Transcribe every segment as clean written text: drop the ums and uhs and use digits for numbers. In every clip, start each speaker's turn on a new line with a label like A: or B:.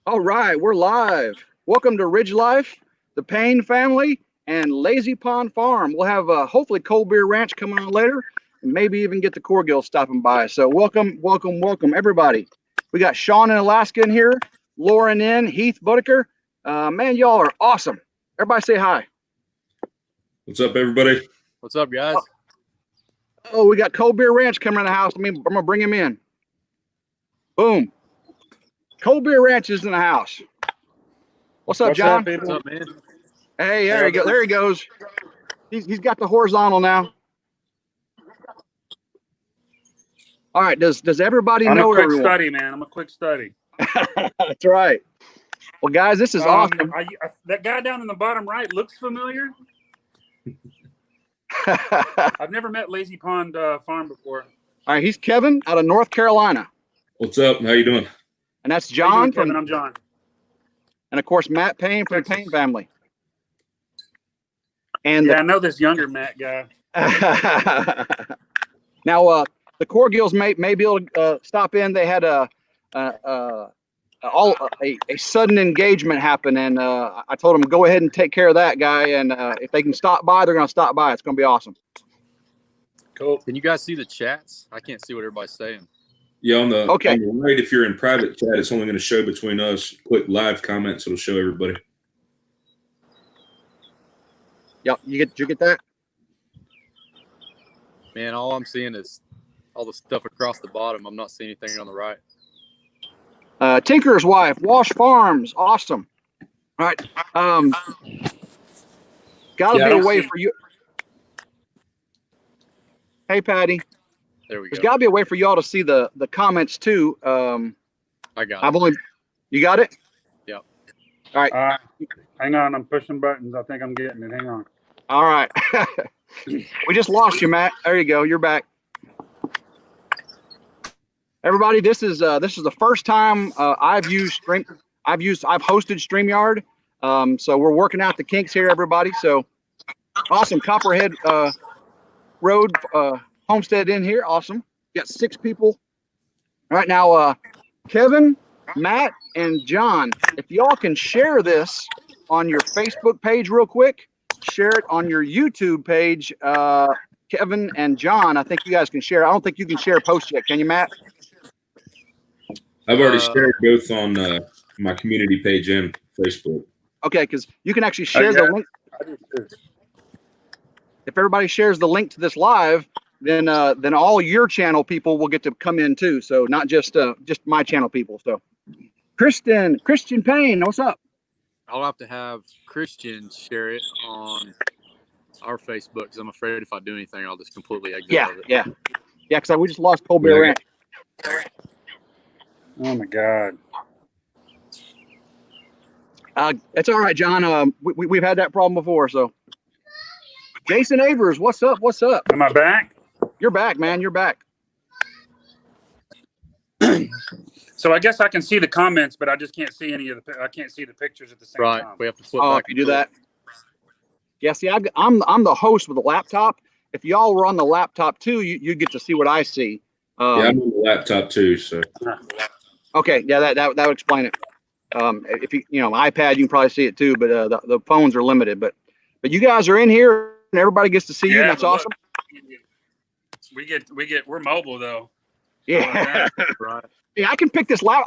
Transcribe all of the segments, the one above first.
A: All right, we're live. Welcome to RidgeLife, the Payne family, and Lazy Pond Farm. We'll have hopefully Cold Beer Ranch coming on later, and maybe even get the Corgill stopping by. So welcome, everybody. We got Sean in Alaska in here, Lauren in, Heath Budeker. Man, y'all are awesome. Everybody say hi.
B: What's up, everybody?
C: What's up, guys?
A: Oh, we got Cold Beer Ranch coming in the house. I'm gonna bring him in. Boom. Cold Beer Ranch is in the house. What's up, John?
C: What's up, man?
A: Hey, there he go. There he goes. He's got the horizontal now. All right. Does everybody know everyone?
D: I'm a quick study, man. I'm a quick study.
A: That's right. Well, guys, this is awesome.
D: That guy down in the bottom right looks familiar. I've never met Lazy Pond Farm before.
A: All right, he's Kevin out of North Carolina.
B: What's up? How you doing?
A: And that's John
D: Kevin, I'm John. And
A: of course, Matt Payne from the Payne family. And
D: I know this younger Matt guy.
A: Now, the Corgills may be able to stop in. They had a sudden engagement happen, and I told them go ahead and take care of that guy. And if they can stop by, they're going to stop by. It's going to be awesome.
C: Cool. Can you guys see the chats? I can't see what everybody's saying.
B: Yeah, on the
A: okay.
B: On the right, if you're in private chat, it's only going to show between us. Click live comments; it'll show everybody.
A: Yep, you get that?
C: Man, all I'm seeing is all the stuff across the bottom. I'm not seeing anything on the right.
A: Tinker's wife, Wash Farms, awesome. All right, gotta be a way for you. Hey, Patty.
C: There we go.
A: There's got to be a way for y'all to see the comments too.
C: I got it.
A: You got it?
C: Yep.
A: All right.
D: Hang on, I'm pushing buttons. I think I'm getting it. Hang on.
A: All right. We just lost you, Matt. There you go. You're back. Everybody, this is the first time I've hosted StreamYard. So we're working out the kinks here, everybody. So awesome. Copperhead Road Homestead in here. Awesome. Got 6 people. All right, now Kevin, Matt, and John, if y'all can share this on your Facebook page real quick, share it on your YouTube page. Kevin and John, I think you guys can share. I don't think you can share post yet. Can you, Matt?
B: I've already shared both on my community page and Facebook.
A: Okay, because you can actually share the link. If everybody shares the link to this live, then all your channel people will get to come in too. So not just my channel people. So Christian Payne, what's up?
C: I'll have to have Christian share it on our Facebook because I'm afraid if I do anything, I'll just completely exit.
A: Yeah. Because we just lost Cold Beer Ranch.
D: Oh my God.
A: It's all right, John. We've had that problem before. So Jason Avers, what's up?
D: Am I back?
A: You're back, man. You're back.
D: So I guess I can see the comments, but I just can't see I can't see the pictures at the same time.
C: Right. We have to flip
A: If
C: back.
A: you do that. Yeah. See, I'm the host with the laptop. If y'all were on the laptop too, you get to see what I see.
B: Yeah, I'm on the laptop too. So.
A: Okay. Yeah. That would explain it. If you iPad, you can probably see it too, but the phones are limited. But you guys are in here and everybody gets to see you. And that's awesome.
D: We're mobile though.
A: Yeah.
C: Right.
A: Yeah, I can pick this loud.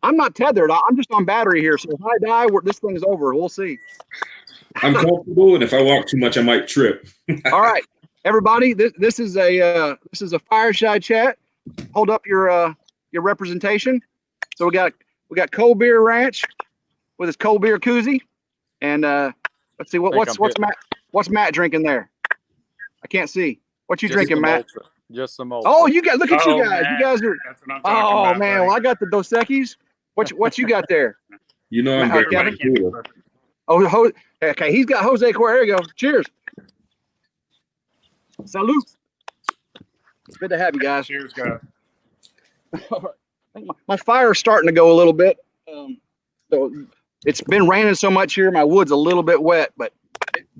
A: I'm not tethered. I'm just on battery here. So if I die, this thing's over. We'll see.
B: I'm comfortable, and if I walk too much, I might trip.
A: All right, everybody. This is a fireside chat. Hold up your representation. So we got Cold Beer Ranch with his cold beer koozie, and let's see what's Matt drinking there. I can't see. What you drinking, Matt?
C: Ultra. Just some Ultra.
A: Oh, look at you guys.
D: Matt.
A: You guys are.
D: That's what I'm talking about,
A: man,
D: buddy.
A: well, I got the Dos Equis. What you got there?
B: You know I'm
A: Kevin?
B: very cool.
A: Oh, okay. He's got Jose Cuervo. There you go. Cheers. Salute. It's good to have you guys.
D: Cheers, guys.
A: My fire's starting to go a little bit. So it's been raining so much here. My wood's a little bit wet, but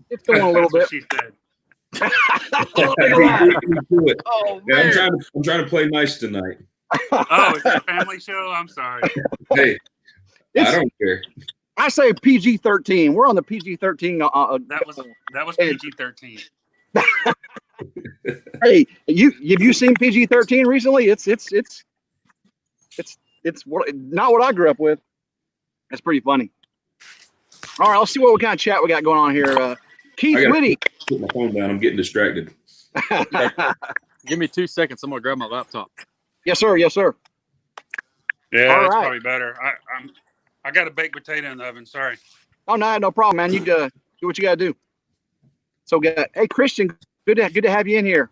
A: it's going a little bit.
D: She said.
A: Oh,
B: Yeah, I'm trying to play nice tonight.
D: Oh, is that a family show? I'm sorry.
B: Hey, I don't care.
A: I say PG-13. We're on the PG-13.
D: That was PG-13.
A: Hey, have you seen PG-13 recently? It's not what I grew up with. That's pretty funny. All right, let's see what kind of chat we got going on here. Keith Whitty.
B: Put my phone down. I'm getting distracted.
C: Give me 2 seconds. I'm gonna grab my laptop.
A: Yes, sir. Yes, sir.
D: Yeah,
A: All
D: that's
A: right.
D: probably better. I got a baked potato in the oven. Sorry.
A: Oh no problem, man. You do what you gotta do. So, hey, Christian, good to have you in here.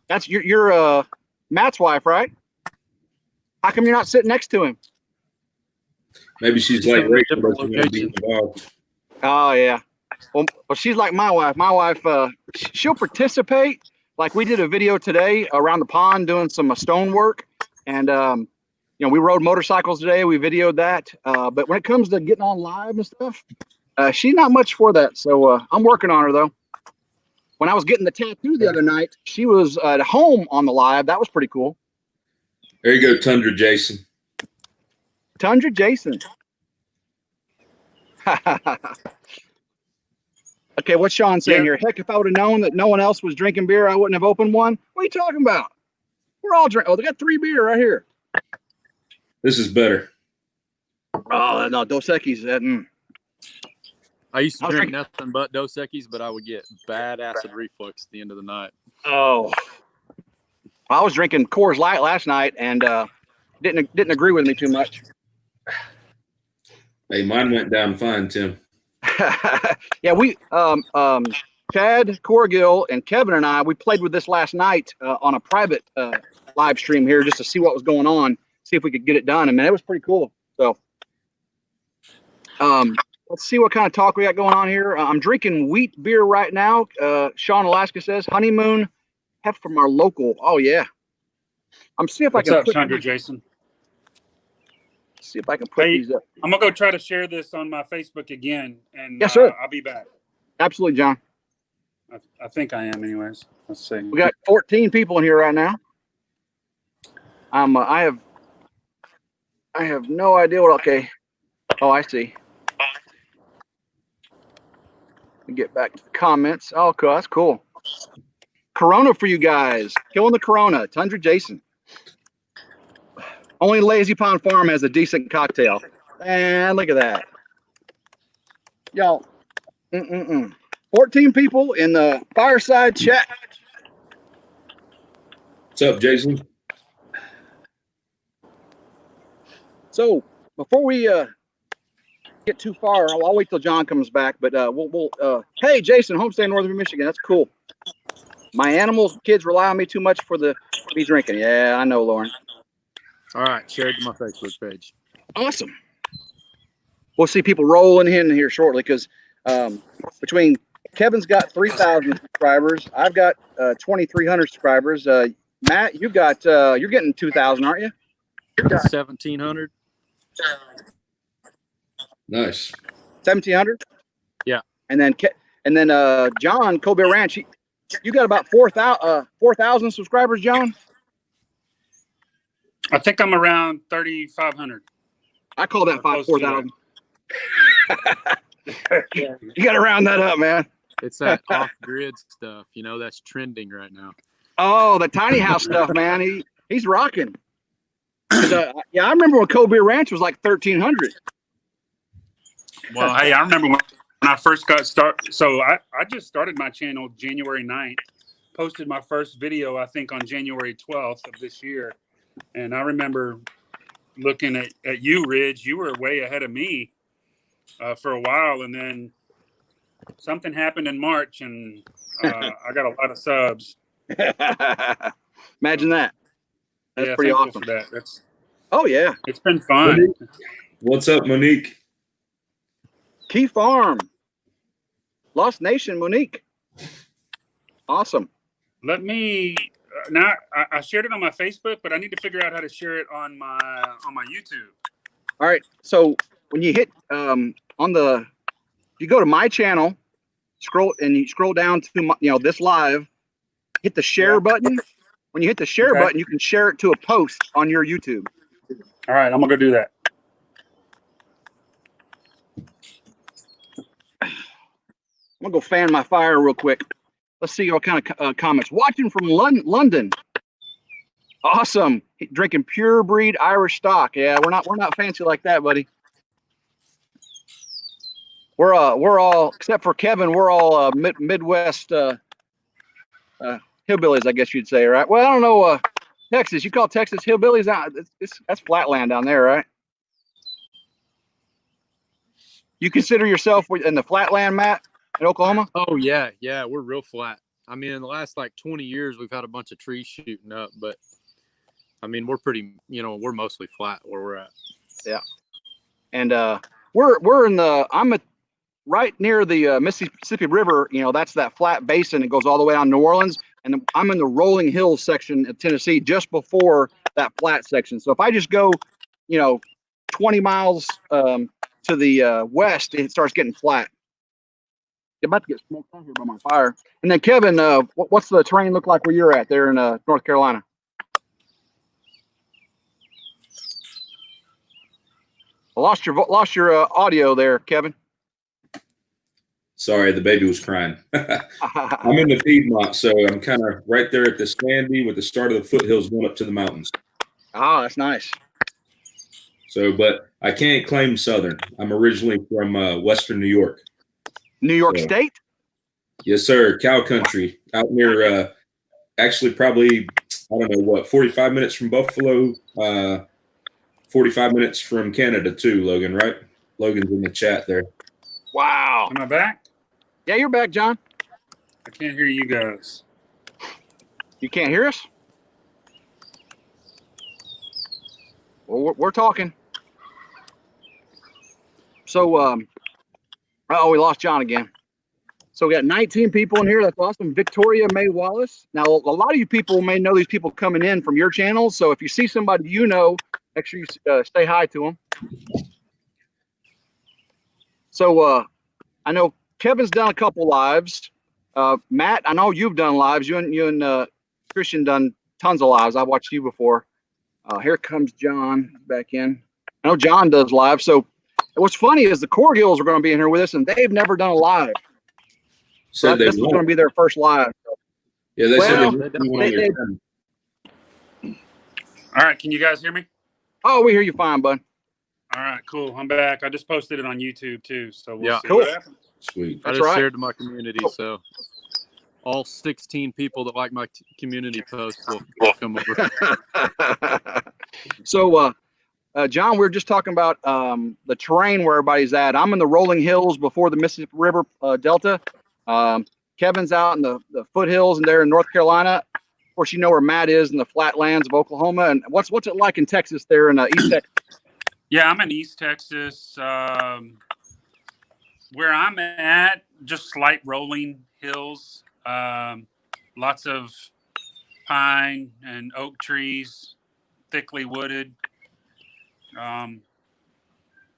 A: That's you're Matt's wife, right? How come you're not sitting next to him?
B: Maybe she's like Rachel,
C: different
B: but she's gonna be
C: location.
B: involved.
A: Oh yeah. Well, she's like my wife. My wife, she'll participate. Like we did a video today around the pond doing some stone work, and we rode motorcycles today. We videoed that. But when it comes to getting on live and stuff, she's not much for that. So I'm working on her though. When I was getting the tattoo the other night, she was at home on the live. That was pretty cool.
B: There you go, Tundra Jason.
A: Tundra Jason. Okay, what's Sean saying here? Heck, if I would have known that no one else was drinking beer, I wouldn't have opened one. What are you talking about? We're all drinking. Oh, they got 3 beer right here.
B: This is better.
A: Oh, no, Dos Equis.
C: I used to drink nothing but Dos Equis, but I would get bad acid reflux at the end of the night.
A: Oh. I was drinking Coors Light last night and didn't agree with me too much.
B: Hey, mine went down fine, Tim.
A: Yeah, we Chad Corgill and Kevin and we played with this last night on a private live stream here just to see what was going on, see if we could get it done. I mean, it was pretty cool. So let's see what kind of talk we got going on here. I'm drinking wheat beer right now. Sean Alaska says honeymoon heft from our local. Oh yeah. I'm seeing if
D: What's
A: I can
D: up, Chandra Jason?
A: See if I can put these up.
D: I'm gonna go try to share this on my Facebook again, and
A: yes, sir.
D: I'll be back.
A: Absolutely, John.
D: I think I am, anyways. Let's see.
A: We got 14 people in here right now. I have no idea what. Okay. Oh, I see. Let me get back to the comments. Oh, cool. That's cool. Corona for you guys. Killing the Corona. Tundra Jason. Only Lazy Pond Farm has a decent cocktail. And look at that. Y'all. 14 people in the Fireside chat.
B: What's up, Jason?
A: So before we get too far, I'll wait till John comes back. But we'll hey, Jason, Homestead, Northern Michigan. That's cool. My animals, kids rely on me too much to be drinking. Yeah, I know, Lauren.
C: All right, share it to my Facebook page.
A: Awesome. We'll see people rolling in here shortly because between Kevin's got 3,000 subscribers, I've got 2,300 subscribers. Matt, you've got you're getting 2,000, aren't you?
C: 1,700.
B: Nice.
A: 1,700.
C: Yeah.
A: And then John Kobe Ranch, you got about 4,000 subscribers, John.
D: I think I'm around 3,500.
A: I call that 4,000. You got to round that up, man.
C: It's that off-grid stuff, that's trending right now.
A: Oh, the tiny house stuff, man. He's rocking. Yeah, I remember when Kobe Ranch was like 1,300.
D: Well, hey, I remember when I first got started. So I just started my channel January 9th, posted my first video, I think, on January 12th of this year. And I remember looking at you, Ridge. You were way ahead of me for a while. And then something happened in March, and I got a lot of subs.
A: Imagine that. That's pretty awesome.
D: For that.
A: Oh, yeah.
D: It's been fun.
B: Monique. What's up, Monique?
A: Key Farm. Lost Nation, Monique. Awesome.
D: Let me now. I shared it on my Facebook, but I need to figure out how to share it on my YouTube.
A: All right. So when you hit you go to my channel, scroll down to this live, hit the share button. When you hit the share button, you can share it to a post on your YouTube.
D: All right, I'm gonna go do that.
A: I'm gonna go fan my fire real quick. Let's see what kind of comments. Watching from London. Awesome. Drinking pure breed Irish stock. Yeah, we're not fancy like that, buddy. We're all except for Kevin. We're all Midwest hillbillies, I guess you'd say, right? Well, I don't know. Texas. You call Texas hillbillies? That's flatland down there, right? You consider yourself in the flatland, Matt, in Oklahoma?
C: Oh yeah, we're real flat. I mean, in the last like 20 years, we've had a bunch of trees shooting up, but I mean, we're pretty, we're mostly flat where we're at.
A: Yeah, and we're in the right near the Mississippi River. That's that flat basin. It goes all the way down New Orleans, and I'm in the rolling hills section of Tennessee, just before that flat section. So if I just go, 20 miles to the west, it starts getting flat. You're about to get smoked out here by my fire. And then Kevin, what's the terrain look like where you're at there in North Carolina? I lost your audio there, Kevin.
B: Sorry, the baby was crying. I'm in the Piedmont, so I'm kind of right there at the Sandy with the start of the foothills going up to the mountains.
A: Oh, that's nice.
B: So, but I can't claim Southern. I'm originally from Western New York.
A: New York State?
B: Yes, sir. Cow country out near, actually probably, I don't know what, 45 minutes from Buffalo, 45 minutes from Canada too, Logan, right? Logan's in the chat there.
A: Wow.
D: Am I back?
A: Yeah, you're back, John.
D: I can't hear you guys.
A: You can't hear us? Well, we're talking. So, we lost John again. So we got 19 people in here. That's awesome. Victoria May Wallace. Now, a lot of you people may know these people coming in from your channels. So if you see somebody make sure you say hi to them. So I know Kevin's done a couple lives. Matt, I know you've done lives. You and Christian done tons of lives. I've watched you before. Here comes John back in. I know John does live. So what's funny is the Corgills are going to be in here with us, and they've never done a live. So this is going to be their first live.
B: Yeah, they said
D: All right, can you guys hear me?
A: Oh, we hear you fine, bud.
D: All right, cool. I'm back. I just posted it on YouTube too, so we'll see
A: cool.
D: what happens.
B: Sweet.
C: I just shared to my community, so all 16 people that like my community posts will come over.
A: So, John, we were just talking about the terrain where everybody's at. I'm in the rolling hills before the Mississippi River Delta. Kevin's out in the foothills and there in North Carolina. Of course, you know where Matt is in the flatlands of Oklahoma. And what's it like in Texas there in East Texas?
D: Yeah, I'm in East Texas. Where I'm at, just slight rolling hills. Lots of pine and oak trees, thickly wooded. Yeah, I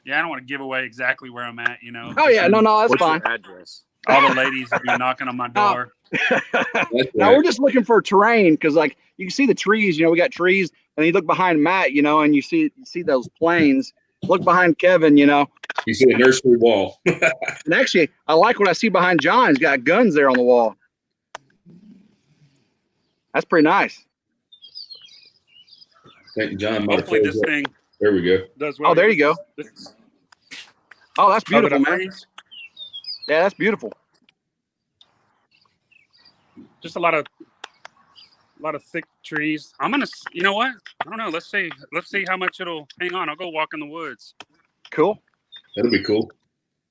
D: don't want to give away exactly where I'm at,
A: Oh yeah, no, that's
C: What's
A: fine.
C: your address?
D: All the ladies will be knocking on my door.
A: Now we're just looking for terrain because, like, you can see the trees. We got trees, and you look behind Matt, and you see those plains. Look behind Kevin, You
B: see a nursery wall.
A: And actually, I like what I see behind John. He's got guns there on the wall. That's pretty nice.
B: I think John might have
D: Hopefully this thing
B: There we go.
D: does well.
A: Oh, there you go. Oh, that's beautiful, man.
D: Freeze?
A: Yeah, that's beautiful.
D: Just a lot of thick trees. I'm gonna, you know what? I don't know. Let's see how much it'll hang on. I'll go walk in the woods.
A: Cool.
B: That'll be cool.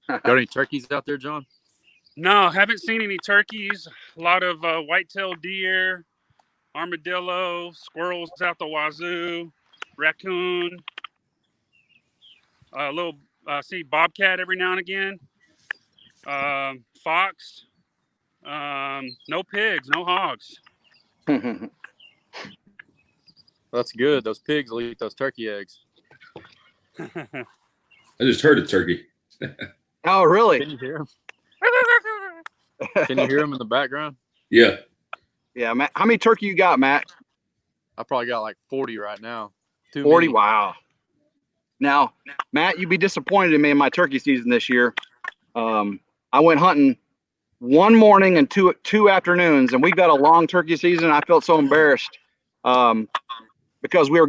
C: Got any turkeys out there, John?
D: No, haven't seen any turkeys. A lot of white-tailed deer, armadillo, squirrels out the wazoo, raccoon. A little see bobcat every now and again. Fox. No pigs, no hogs.
C: That's good. Those pigs will eat those turkey eggs.
B: I just heard a turkey.
A: Oh, really?
C: Can you hear them? Can you hear them in the background?
B: Yeah.
A: Yeah, Matt. How many turkey you got, Matt?
C: I probably got like 40 right now.
A: 40. Wow. Now, Matt, you'd be disappointed in me in my turkey season this year. I went hunting one morning and two afternoons, and we got a long turkey season. I felt so embarrassed because we were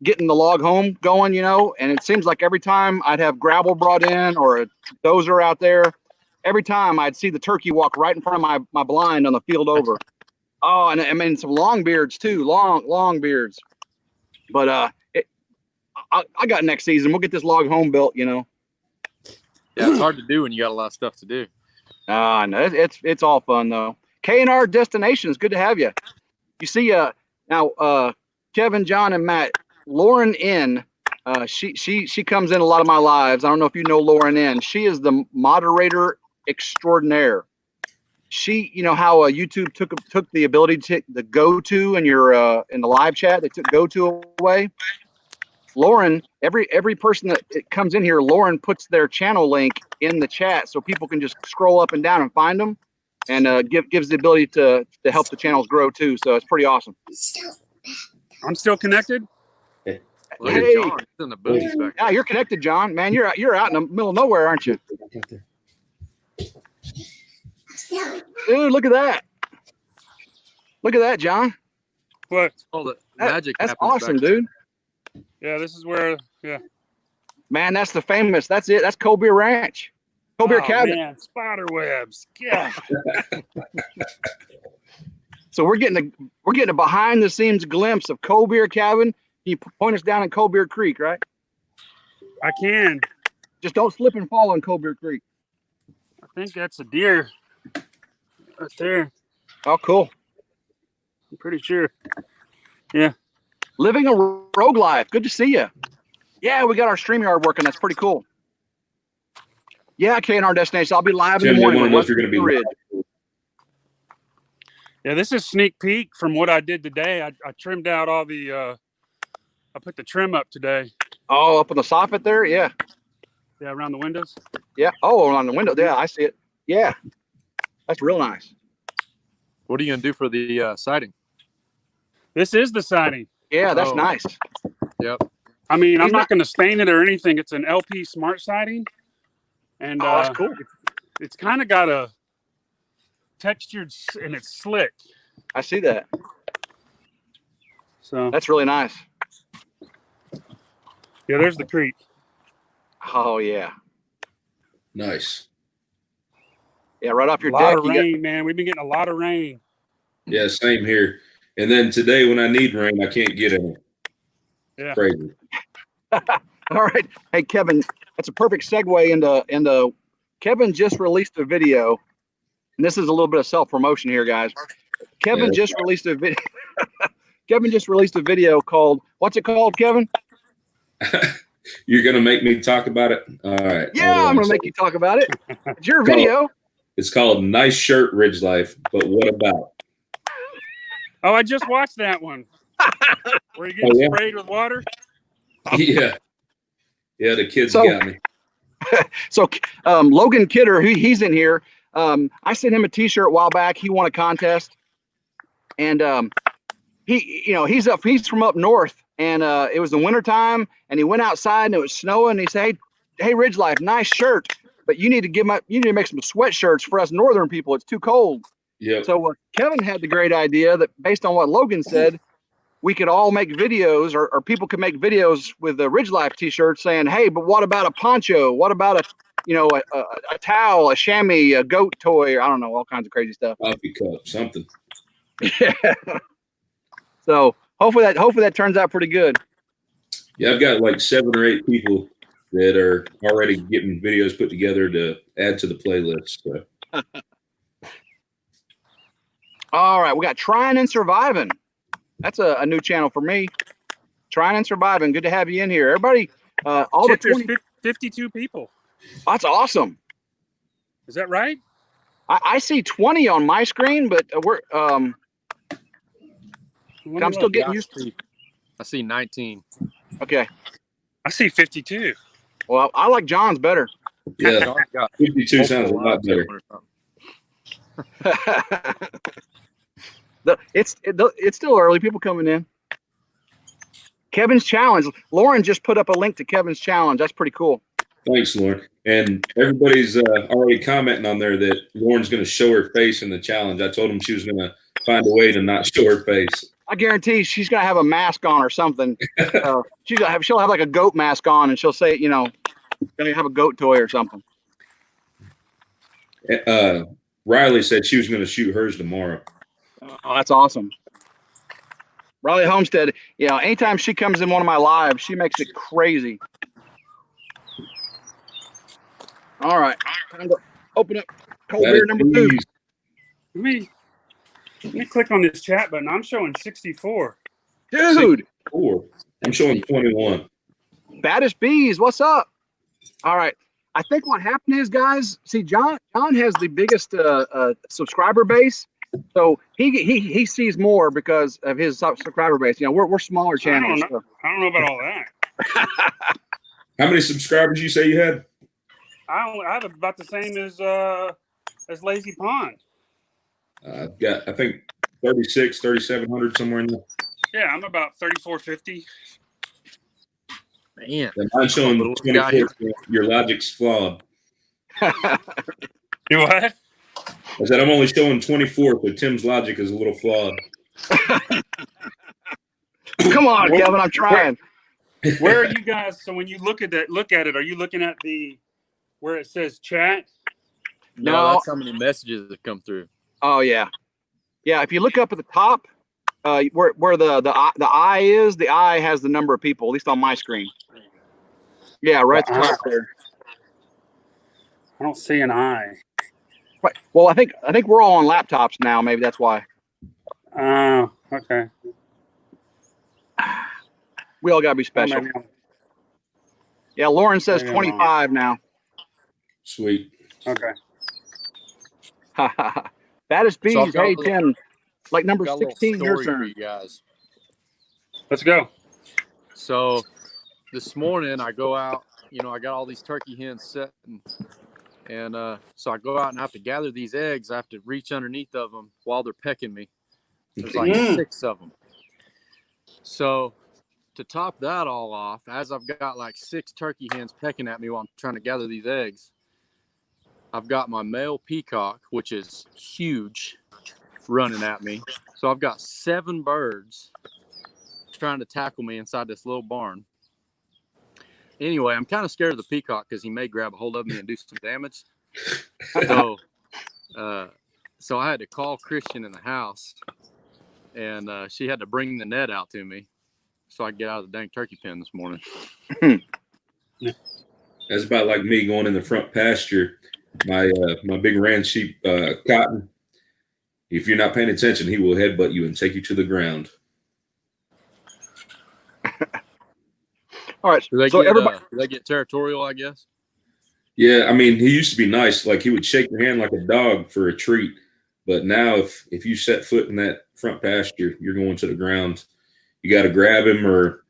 A: getting the log home going, and it seems like every time I'd have gravel brought in or a dozer out there, every time I'd see the turkey walk right in front of my blind on the field over. Oh, and I mean some long beards too, long beards. But I got next season. We'll get this log home built,
C: Yeah, it's hard to do when you got a lot of stuff to do.
A: No, it's all fun though. K&R Destinations, good to have you. You see, now Kevin, John, and Matt, Lauren N. She comes in a lot of my lives. I don't know if you know Lauren N. She is the moderator extraordinaire. She, how YouTube took the ability to take the go-to in your in the live chat. They took go-to away. Lauren, every person that comes in here, Lauren puts their channel link in the chat so people can just scroll up and down and find them, and gives the ability to help the channels grow too. So it's pretty awesome.
D: I'm still connected.
C: Look
A: Hey.
C: at John. He's in the booties back
A: Yeah, you're connected, John. Man, you're out in the middle of nowhere, aren't you? Dude, look at that. Look at that, John.
D: What?
C: Oh, the magic
A: That's
C: happens
A: awesome,
C: back there.
A: dude.
D: Yeah, this is where. Yeah.
A: Man, that's the famous. That's it. That's Cobeer Ranch. Cobeer Cabin.
D: Man, spider webs. Yeah.
A: So we're getting a behind the scenes glimpse of Cobeer Cabin. You point us down in Cobeer Creek, right?
D: I can.
A: Just don't slip and fall in Cobeer Creek.
D: I think that's a deer right there.
A: Oh, cool.
D: I'm pretty sure.
A: Living a rogue life. Good to see you. Yeah, we got our StreamYard working. That's pretty cool. Yeah, K&R Destination. I'll be live in
B: Tim,
A: the
B: they
A: morning.
B: want to know
A: with
B: if you're going to be
A: Ridge.
B: live.
D: Yeah, this is sneak peek from what I did today. I trimmed out all the. I put the trim up today.
A: Oh, up on the soffit there? Yeah.
D: Yeah, around the windows.
A: Yeah. Oh, on the window. Yeah, I see it. Yeah. That's real nice.
C: What are you gonna do for the siding?
D: This is the siding.
A: Yeah, that's
C: Oh.
A: nice.
C: Yep.
D: I mean, I'm
A: He's
D: not going to stain it or anything. It's an LP smart siding, and
A: Oh, that's cool.
D: it's kind of got a textured and it's slick.
A: I see that.
D: So
A: That's really nice.
D: yeah, there's the creek.
A: Oh, yeah.
B: Nice.
A: Yeah, right off
D: A
A: your
D: lot
A: deck.
D: of rain, man. We've been getting a lot of rain.
B: Yeah, same here. And then today, when I need rain, I can't get it.
D: Yeah.
B: Crazy.
A: All right. Hey, Kevin, that's a perfect segue into Kevin just released a video. And this is a little bit of self-promotion here, guys. Kevin
B: Yeah.
A: just released a video. Kevin just released a video called, what's it called, Kevin?
B: You're going to make me talk about it? All right.
A: Yeah,
B: Hold
A: I'm
B: on.
A: going to make you talk about it. It's your
B: Call it.
A: video.
B: It's called Nice Shirt RidgeLife, but what about?
D: Oh, I just watched that one. Where you get
B: Oh, yeah?
D: sprayed with water?
B: Yeah. Yeah, the kids
A: So-
B: got me.
A: So Logan Kidder, he's in here. I sent him a T-shirt a while back. He won a contest, and he's from up north, and it was the wintertime, and he went outside and it was snowing. And he said, "Hey, RidgeLife, nice shirt, but you need to make some sweatshirts for us northern people. It's too cold."
B: Yep.
A: So Kevin had the great idea that based on what Logan said, we could all make videos, or people could make videos with the RidgeLife T-shirts saying, "Hey, but what about a poncho? What about a towel, a chamois, a goat toy, or I don't know, all kinds of crazy stuff."
B: Coffee cup, something.
A: Yeah. So hopefully that turns out pretty good.
B: Yeah, I've got like 7 or 8 people that are already getting videos put together to add to the playlist. So.
A: All right, we got Trying and Surviving. That's a new channel for me. Trying and Surviving. Good to have you in here, everybody. All
D: Shit,
A: the
D: there's
A: 20.
D: 52 people.
A: That's awesome.
D: Is that right?
A: I see 20 on my screen, but we're
D: Let me
A: I'm still
D: look.
A: getting used to.
C: I see 19.
A: Okay.
D: I see 52.
A: Well, I like John's better.
B: Yeah,
C: John's got
B: 52 sounds a
C: multiple
B: lot
C: lives
B: better.
C: going or something.
A: It's still early. People coming in. Kevin's challenge. Lauren just put up a link to Kevin's challenge. That's pretty cool.
B: Thanks, Lauren. And everybody's already commenting on there that Lauren's going to show her face in the challenge. I told him she was going to find a way to not show her face.
A: I guarantee she's gonna have a mask on or something. She'll have like a goat mask on, and she'll say, gonna have a goat toy or something.
B: Riley said she was going to shoot hers tomorrow.
A: Oh, that's awesome. Riley Homestead, anytime she comes in one of my lives, she makes it crazy. All right, time to open up cold beer number 2.
D: Let me click on this chat button. I'm showing 64.
A: Dude.
B: 64. I'm showing 21.
A: Baddest Bees, what's up? All right. I think what happened is, guys, see, John has the biggest subscriber base, so he sees more because of his subscriber base. We're smaller channels.
D: I don't know about all that.
B: How many subscribers you say you had?
D: I have about the same as Lazy Pond.
B: I've got, I think, 36, 3,700, somewhere in there.
D: Yeah, I'm about 3,450.
C: Man,
B: Yeah, I'm showing 24. Your logic's flawed.
D: You what?
B: I said I'm only showing 24, but Tim's logic is a little flawed.
A: Come on, Kevin, I'm trying.
D: Where are you guys? So when you look at it, are you looking at where it says chat?
C: No, that's how many messages have come through.
A: Oh yeah. If you look up at the top, where the eye is, the eye has the number of people, at least on my screen. Yeah, right at the top there.
D: I don't see an eye.
A: Right. Well, I think we're all on laptops now. Maybe that's why.
D: Oh, okay.
A: We all gotta be special. Yeah, Lauren says 25 now.
B: Sweet.
D: Okay.
A: Baddest Bees.
C: So
A: Hey, Tim. Like number
C: got a little
A: 16, your
C: story for
A: turn.
C: you guys.
D: Let's go.
C: So this morning I go out, I got all these turkey hens set, and so I go out and I have to gather these eggs. I have to reach underneath of them while they're pecking me. There's like 6 of them. So to top that all off, as I've got like 6 turkey hens pecking at me while I'm trying to gather these eggs, I've got my male peacock, which is huge, running at me. So I've got 7 birds trying to tackle me inside this little barn. Anyway, I'm kind of scared of the peacock because he may grab a hold of me and do some damage. So I had to call Christian in the house, and she had to bring the net out to me so I could get out of the dang turkey pen this morning.
B: That's about like me going in the front pasture. My big ranch sheep, Cotton. If you're not paying attention, he will headbutt you and take you to the ground.
A: All right.
C: Do they,
A: so everybody,
C: do they get territorial, I guess?
B: Yeah, I mean, he used to be nice. Like, he would shake your hand like a dog for a treat. But now if you set foot in that front pasture, you're going to the ground. You got to grab him or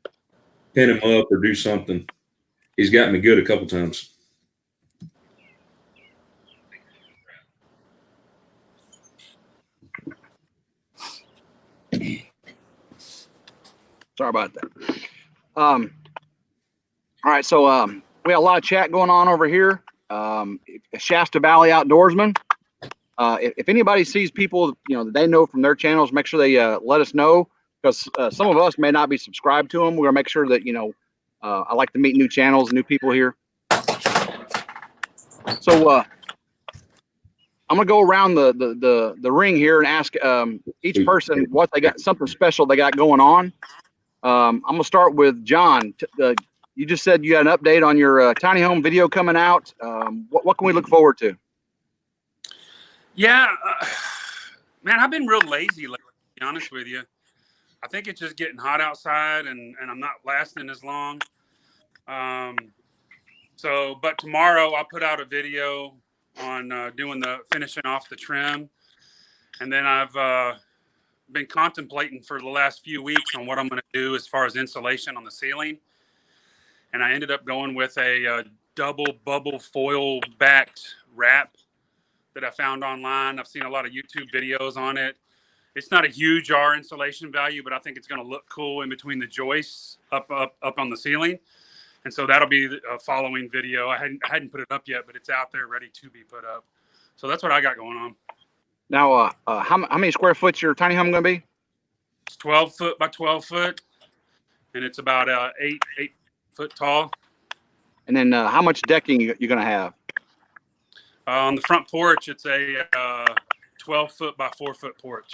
B: pin him up or do something. He's gotten me good a couple times.
A: sorry about that. All right, so we got a lot of chat going on over here. Shasta Valley Outdoorsman. If anybody sees people, that they know from their channels, make sure they let us know, because some of us may not be subscribed to them. We're gonna make sure that I like to meet new channels, new people here. So I'm gonna go around the ring here and ask each person what they got, something special they got going on. I'm gonna start with John. You just said you had an update on your tiny home video coming out. What can we look forward to?
D: Yeah, man, I've been real lazy lately, to be honest with you. I think it's just getting hot outside and I'm not lasting as long. But tomorrow I'll put out a video on finishing off the trim. And then I've been contemplating for the last few weeks on what I'm going to do as far as insulation on the ceiling. And I ended up going with a double bubble foil backed wrap that I found online. I've seen a lot of YouTube videos on it. It's not a huge R insulation value, but I think it's going to look cool in between the joists up on the ceiling. And so that'll be a following video. I hadn't put it up yet, but it's out there ready to be put up. So that's what I got going on.
A: Now, how many square foot your tiny home going to be?
D: It's 12 foot by 12 foot, and it's about 8 foot tall.
A: And then how much decking you're going to have?
D: On the front porch, it's a 12 foot by 4 foot porch.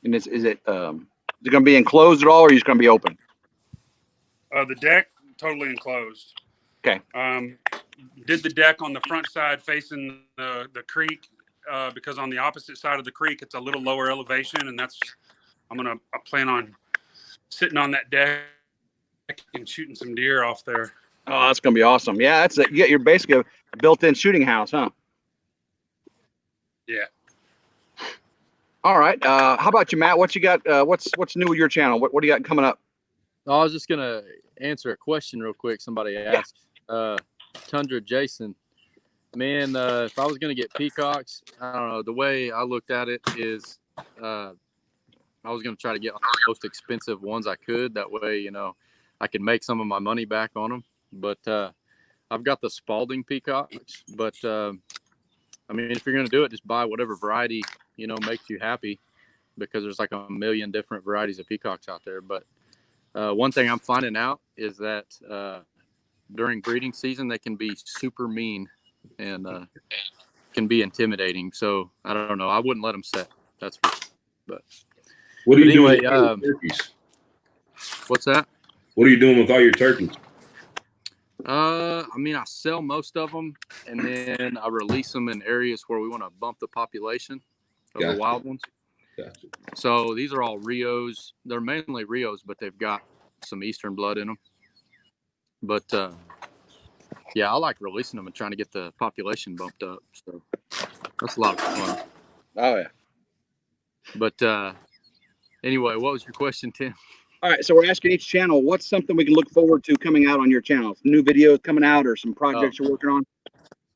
A: And is it going to be enclosed at all, or are you just going to be open?
D: The deck, totally enclosed.
A: Okay.
D: Did the deck on the front side facing the creek because on the opposite side of the creek, it's a little lower elevation, and I plan on sitting on that deck and shooting some deer off there.
A: Oh, that's going to be awesome. Yeah, that's it. You're basically a built-in shooting house, huh?
D: Yeah.
A: All right. How about you, Matt? What you got? What's new with your channel? What do you got coming up?
C: I was just gonna answer a question real quick. Somebody asked. Tundra Jason, man, if I was gonna get peacocks, I don't know. The way I looked at it is, I was gonna try to get the most expensive ones I could. That way, I could make some of my money back on them. But I've got the Spalding peacocks. But I mean, if you're gonna do it, just buy whatever variety makes you happy, because there's like a million different varieties of peacocks out there. But one thing I'm finding out is that during breeding season, they can be super mean and can be intimidating. So I don't know. I wouldn't let them set. That's for sure. But
B: What are you
C: anyway,
B: doing with all your turkeys?
C: What's that?
B: What are you doing with all your turkeys?
C: I mean, I sell most of them, and then I release them in areas where we want to bump the population of the wild ones.
B: Gotcha.
C: So these are all Rios. They're mainly Rios, but they've got some Eastern blood in them. But yeah, I like releasing them and trying to get the population bumped up. So that's a lot of fun.
A: Oh yeah.
C: But anyway, what was your question, Tim?
A: All right. So we're asking each channel, what's something we can look forward to coming out on your channel? New videos coming out, or some projects you're working on?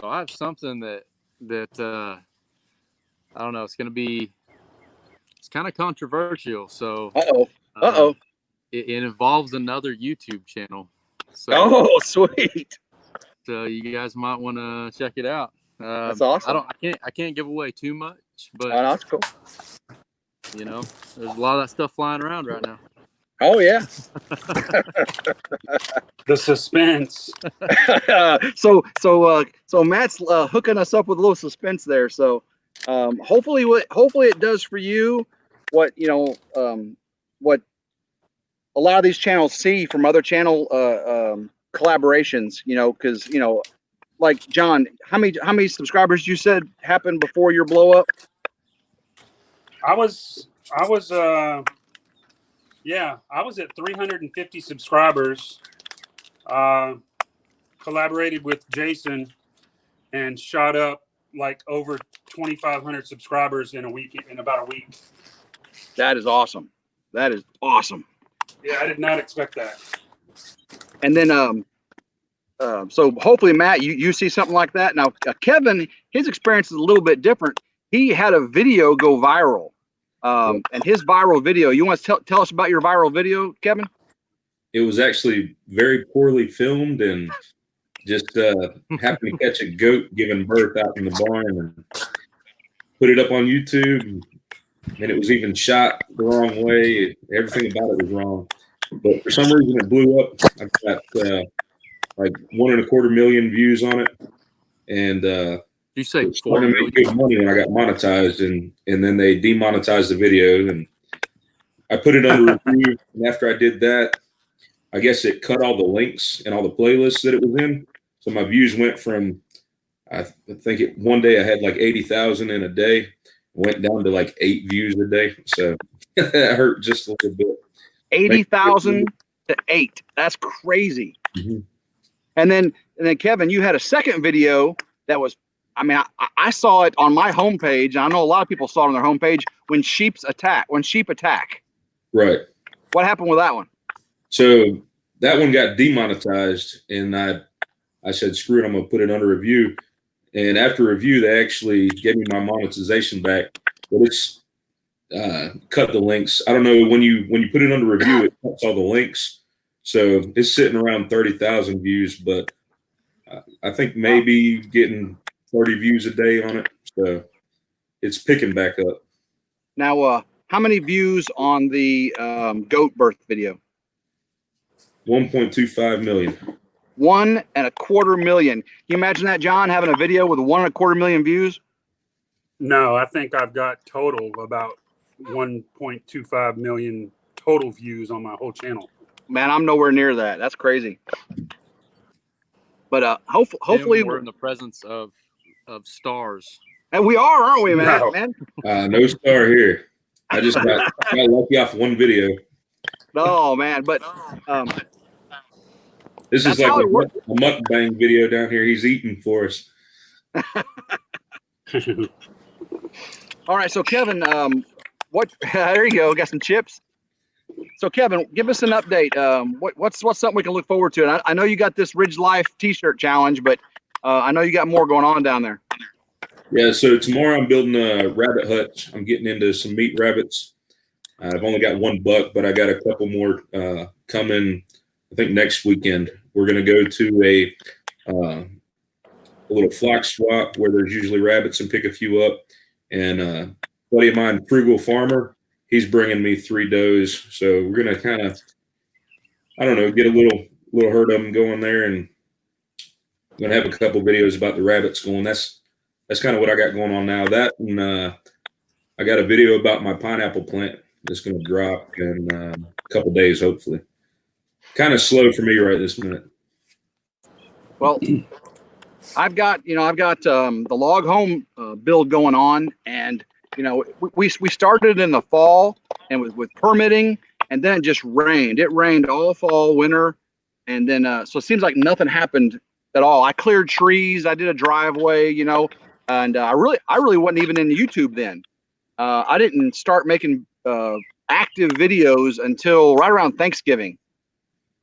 C: So I have something that I don't know. It's kind of controversial. So it involves another YouTube channel. So,
A: oh, sweet.
C: So you guys might want to check it out.
A: That's awesome.
C: I can't give away too much, but
A: that's cool.
C: There's a lot of that stuff flying around right now.
A: Oh yeah.
D: The suspense.
A: So Matt's hooking us up with a little suspense there. So hopefully it does for you what what a lot of these channels see from other channel collaborations. Because like John, how many subscribers you said happened before your blow up?
D: I was at 350 subscribers. Collaborated with Jason and shot up like over 2,500 subscribers in about a week.
A: That is awesome. That is awesome.
D: Yeah, I did not expect that.
A: And then so hopefully, Matt, you see something like that. Now, Kevin, his experience is a little bit different. He had a video go viral. And his viral video, you want to tell us about your viral video, Kevin?
B: It was actually very poorly filmed and just happened to catch a goat giving birth out in the barn and put it up on YouTube. And it was even shot the wrong way. Everything about it was wrong. But for some reason, it blew up. I've got like 1.25 million views on it. And
C: you say
B: it started to make good money when I got monetized, and then they demonetized the video, and I put it under review. And after I did that, I guess it cut all the links and all the playlists that it was in. So my views went from, I think one day I had like 80,000 in a day, went down to like 8 views a day. So that hurt just a little bit.
A: 80,000 to 8. That's crazy.
B: Mm-hmm.
A: And then Kevin, you had a second video that was, I mean, I saw it on my homepage. I know a lot of people saw it on their homepage when sheep attack.
B: Right.
A: What happened with that one?
B: So that one got demonetized, and I said, screw it, I'm going to put it under review. And after review, they actually gave me my monetization back. But cut the links. I don't know, when you put it under review, it cuts all the links. So it's sitting around 30,000 views, but I think maybe getting 30 views a day on it. So it's picking back up.
A: Now, how many views on the goat birth video?
B: 1.25 million.
A: 1.25 million. Can you imagine that, John, having a video with 1.25 million views?
D: No, I think I've got total about 1.25 million total views on my whole channel.
A: Man, I'm nowhere near that. That's crazy. But hopefully
C: we're in the presence of stars.
A: And we are, aren't we, man?
D: No.
A: Man?
B: No star here. I just got lucky off one video.
A: Oh man, but
B: this is like a mukbang video down here. He's eating for us.
A: All right, so Kevin, what? There you go. Got some chips. So Kevin, give us an update. What's something we can look forward to? And I know you got this RidgeLife T-shirt challenge, but I know you got more going on down there.
B: Yeah. So tomorrow I'm building a rabbit hutch. I'm getting into some meat rabbits. I've only got one buck, but I got a couple more coming. I think next weekend we're going to go to a little flock swap where there's usually rabbits and pick a few up. And a buddy of mine, Frugal Farmer, he's bringing me 3 does. So we're going to kind of, I don't know, get a little herd of them going there, and I'm going to have a couple videos about the rabbits going. That's kind of what I got going on now. That, and I got a video about my pineapple plant that's going to drop in a couple days, hopefully. Kind of slow for me right this minute.
A: Well, I've got the log home build going on, and we started in the fall and with permitting, and then it just rained. It rained all fall, winter, and then so it seems like nothing happened at all. I cleared trees, I did a driveway, and I really wasn't even in YouTube then. I didn't start making active videos until right around Thanksgiving.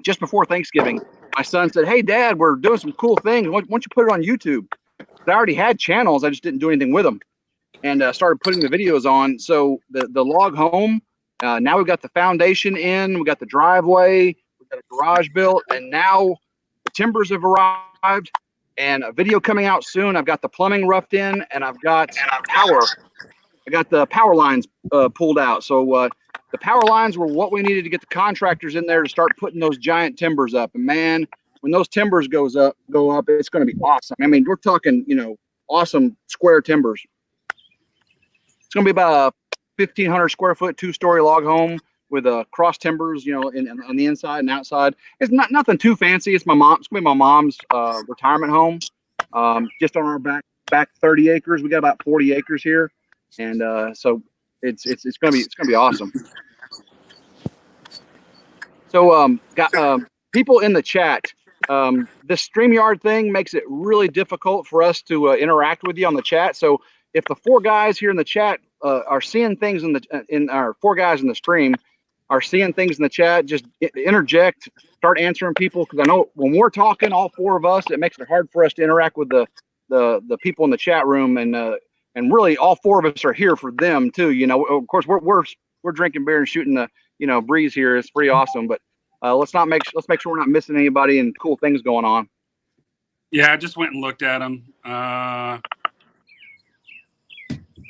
A: Just before Thanksgiving, my son said, "Hey, Dad, we're doing some cool things. Why don't you put it on YouTube?" I already had channels. I just didn't do anything with them, and started putting the videos on. So the log home, now we've got the foundation in, we got the driveway, we've got a garage built, and now the timbers have arrived, and a video coming out soon. I've got the plumbing roughed in, and I've got power. I got the power lines pulled out. So the power lines were what we needed to get the contractors in there to start putting those giant timbers up. And man, when those timbers go up, it's going to be awesome. I mean, we're talking, awesome square timbers. It's going to be about a 1,500 square foot, 2-story log home with cross timbers, on the inside and outside. It's nothing too fancy. It's going to be my mom's retirement home, just on our back 30 acres. We got about 40 acres here. And so it's gonna be awesome. So got people in the chat. This StreamYard thing makes it really difficult for us to interact with you on the chat. So if the 4 guys here in the chat are seeing things in our 4 guys in the stream are seeing things in the chat, just interject, start answering people, because I know when we're talking, all 4 of us, it makes it hard for us to interact with the people in the chat room, and really all 4 of us are here for them too. Of course we're drinking beer and shooting the breeze here. It's pretty awesome, but let's make sure we're not missing anybody and cool things going on.
D: Yeah, I just went and looked at them.
B: I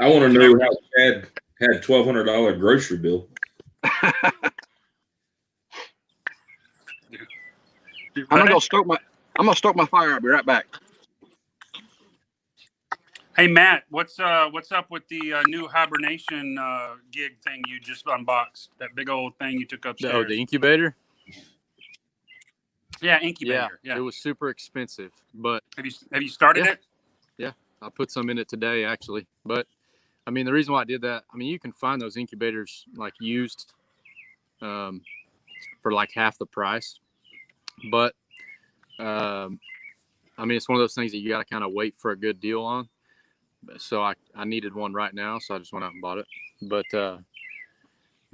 B: want to know how Chad had $1,200 grocery bill.
A: I'm gonna stoke my fire. I'll be right back.
D: Hey Matt, what's up with the new hibernation gig thing you just unboxed? That big old thing you took upstairs.
C: Oh, the incubator?
D: Yeah, incubator. Yeah,
C: it was super expensive, but
D: have you started it?
C: Yeah, I put some in it today actually. But I mean, the reason why I did that, I mean, you can find those incubators like used for like half the price, but I mean, it's one of those things that you got to kind of wait for a good deal on. So I needed one right now, so I just went out and bought it. But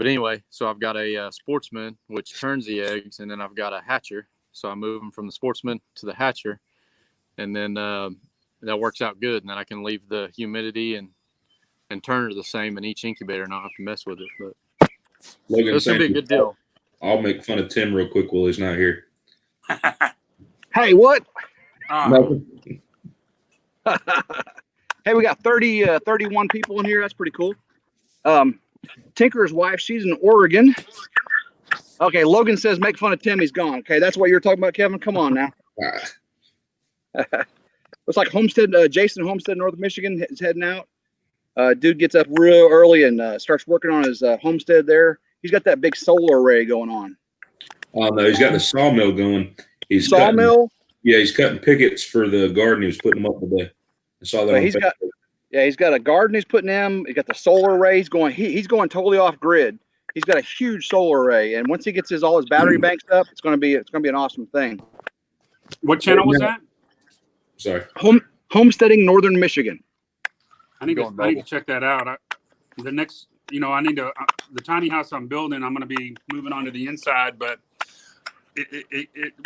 C: anyway, so I've got a Sportsman, which turns the eggs, and then I've got a hatcher. So I move them from the Sportsman to the hatcher, and then that works out good. And then I can leave the humidity and and turner the same in each incubator, and not have to mess with it. But
B: Logan,
C: it's gonna be a good deal.
B: I'll make fun of Tim real quick while he's not here.
A: Hey, what?
B: Nothing.
A: Hey, we got 31 people in here. That's pretty cool. Tinker's wife, she's in Oregon. Okay, Logan says make fun of Tim. He's gone. Okay, that's what you're talking about, Kevin. Come on now. Looks like Homestead, Jason Homestead, North Michigan is heading out. Dude gets up real early and starts working on his homestead there. He's got that big solar array going on.
B: Oh no, he's got the sawmill going. He's
A: Sawmill?
B: He's cutting pickets for the garden. He was putting them up today. I saw that.
A: So he's got a garden he's putting in. He's got the solar array. He's going totally off grid. He's got a huge solar array, and once he gets all his battery banks up, it's gonna be an awesome thing.
D: What channel was that?
B: Sorry.
A: Homesteading Northern Michigan.
D: I need to check that out. The tiny house I'm building, I'm going to be moving on to the inside, but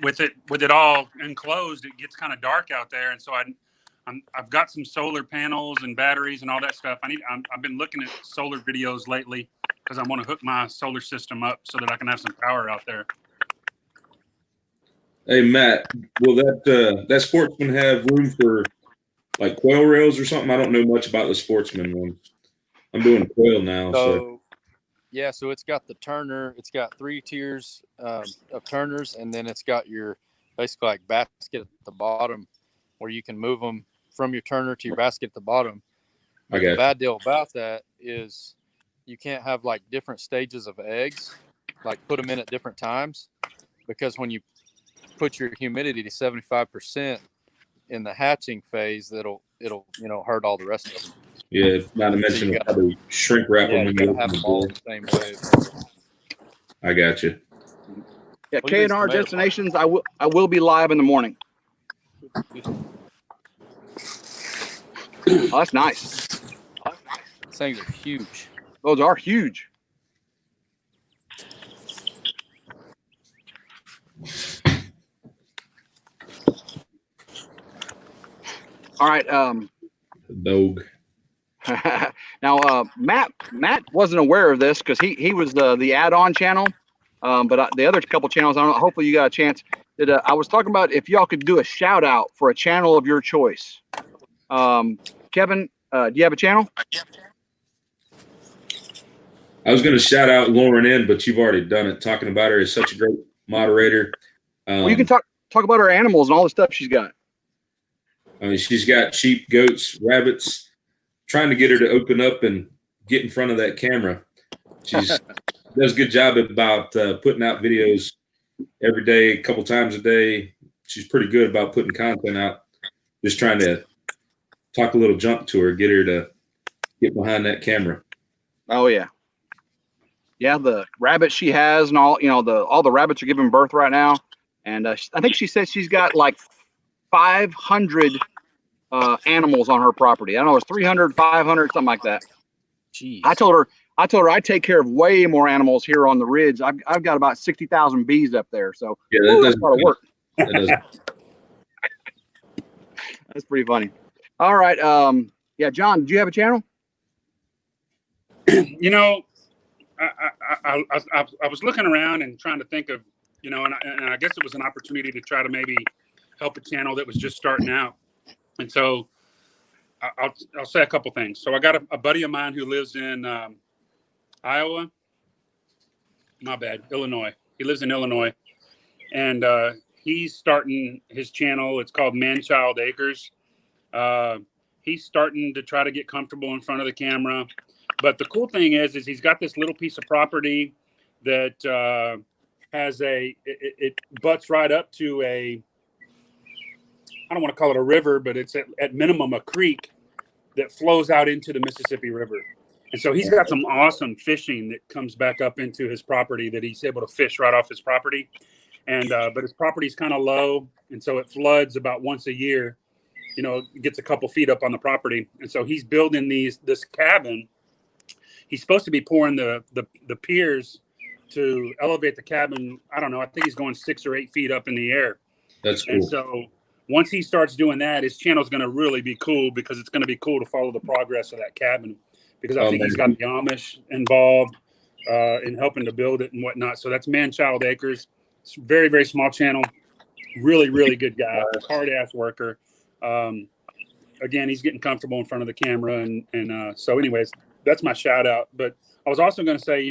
D: with it all enclosed, it gets kind of dark out there, and so I've got some solar panels and batteries and all that stuff. I've been looking at solar videos lately because I want to hook my solar system up so that I can have some power out there.
B: Hey Matt, will that Sportsman have room for like quail rails or something? I don't know much about the Sportsman ones. I'm doing quail now.
C: So it's got the turner. It's got 3 tiers of turners, and then it's got your basically like basket at the bottom where you can move them from your turner to your basket at the bottom. The bad deal about that is you can't have like different stages of eggs, like put them in at different times, because when you put your humidity to 75% in the hatching phase, it'll hurt all the rest of them.
B: Yeah, not to mention so probably shrink wrap them.
C: You gotta have them all the same way.
B: I got you.
A: Yeah, K&R Destinations. I will be live in the morning. Oh, that's nice.
C: These things are huge.
A: Those are huge. All right.
B: Dog.
A: Now, Matt wasn't aware of this because he was the add-on channel, but the other couple channels, I don't know. Hopefully, you got a chance. I was talking about if y'all could do a shout out for a channel of your choice. Kevin, do you have a channel?
B: I was going to shout out Lauren N, but you've already done it. Talking about her is such a great moderator.
A: Well, you can talk about her animals and all the stuff she's got.
B: I mean, she's got sheep, goats, rabbits. Trying to get her to open up and get in front of that camera. She does a good job about putting out videos every day, a couple times a day. She's pretty good about putting content out. Just trying to talk a little junk to her, get her to get behind that camera.
A: Oh yeah. Yeah, the rabbits she has and all the rabbits are giving birth right now. And I think she said she's got like 500 animals on her property. I don't know, it's 300, 500, something like that.
C: Jeez.
A: I told her I take care of way more animals here on the ridge. I've got about 60,000 bees up there. So
B: yeah,
A: that's a lot of work. That's pretty funny. All right. Yeah, John, do you have a channel?
D: I was looking around and trying to think of, and I guess it was an opportunity to try to maybe help a channel that was just starting out. And so I'll say a couple things. So I got a buddy of mine who lives in Illinois. He lives in Illinois, and he's starting his channel. It's called Man-Child Acres. He's starting to try to get comfortable in front of the camera. But the cool thing is he's got this little piece of property that has it butts right up to I don't want to call it a river, but it's at minimum a creek that flows out into the Mississippi River. And so he's got some awesome fishing that comes back up into his property that he's able to fish right off his property. And but his property's kind of low, and so it floods about once a year. It gets a couple feet up on the property. And so he's building this cabin. He's supposed to be pouring the piers to elevate the cabin. I don't know. I think he's going 6 or 8 feet up in the air.
B: That's cool.
D: And so once he starts doing that, his channel is going to really be cool because it's going to be cool to follow the progress of that cabin. because I think he's got the Amish involved in helping to build it and whatnot. So that's Man Child Acres. It's a very, very small channel. Really, really good guy. Hard ass worker. Again, he's getting comfortable in front of the camera. And so anyways, that's my shout out. But I was also going to say,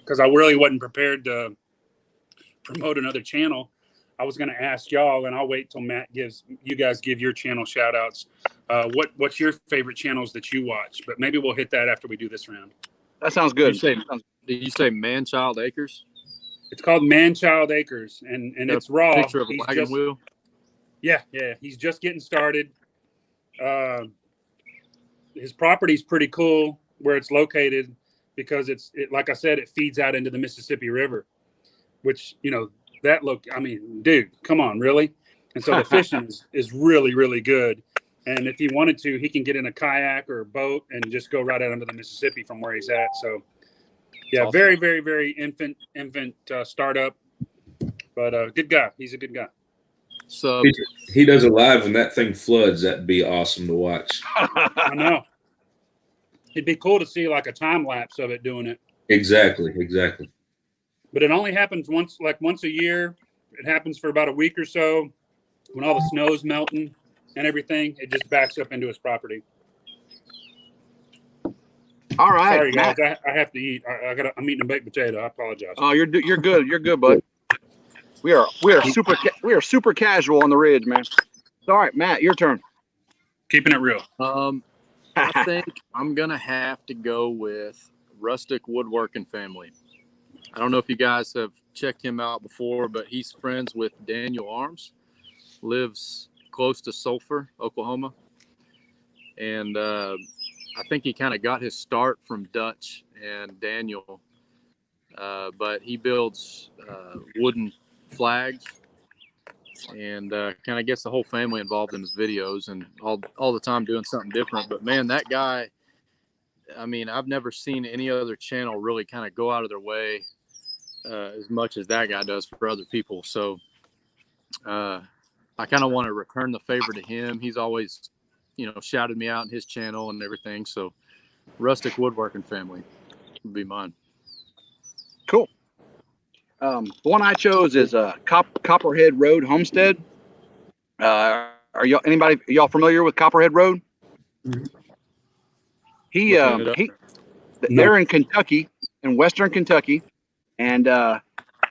D: because I really wasn't prepared to promote another channel, I was going to ask y'all, and I'll wait till Matt you guys give your channel shout outs. What's your favorite channels that you watch? But maybe we'll hit that after we do this round.
A: That sounds good.
C: Did you say Man Child Acres?
D: It's called Man Child Acres, and it's raw.
C: Picture of a wagon wheel.
D: Yeah. He's just getting started. His property's pretty cool where it's located because it like I said, it feeds out into the Mississippi River, which dude, come on, really? And so the fishing is really, really good. And if he wanted to, he can get in a kayak or a boat and just go right out into the Mississippi from where he's at. So, yeah, awesome. Very, very, very infant startup, but good guy. He's a good guy.
C: So
B: he does a live when that thing floods. That'd be awesome to watch.
D: I know. It'd be cool to see like a time lapse of it doing it.
B: Exactly.
D: But it only happens once a year. It happens for about a week or so when all the snow's melting and everything. It just backs up into his property.
A: All right.
D: Sorry, guys. I have to eat. I'm eating a baked potato. I apologize.
A: Oh, you're good. You're good, bud. We are super casual on the Ridge, man. All right, Matt, your turn.
D: Keeping it real.
C: I think I'm gonna have to go with Rustic Woodworking Family. I don't know if you guys have checked him out before, but he's friends with Daniel Arms. Lives close to Sulphur, Oklahoma, and I think he kind of got his start from Dutch and Daniel, but he builds wooden flags and kind of gets the whole family involved in his videos and all the time doing something different. But man, that guy, I mean, I've never seen any other channel really kind of go out of their way as much as that guy does for other people. So I kind of want to return the favor to him. He's always, shouted me out in his channel and everything. So Rustic Woodworking Family would be mine.
A: Cool. The one I chose is Copperhead Road Homestead. Are y'all familiar with Copperhead Road? They're in Kentucky, in Western Kentucky, and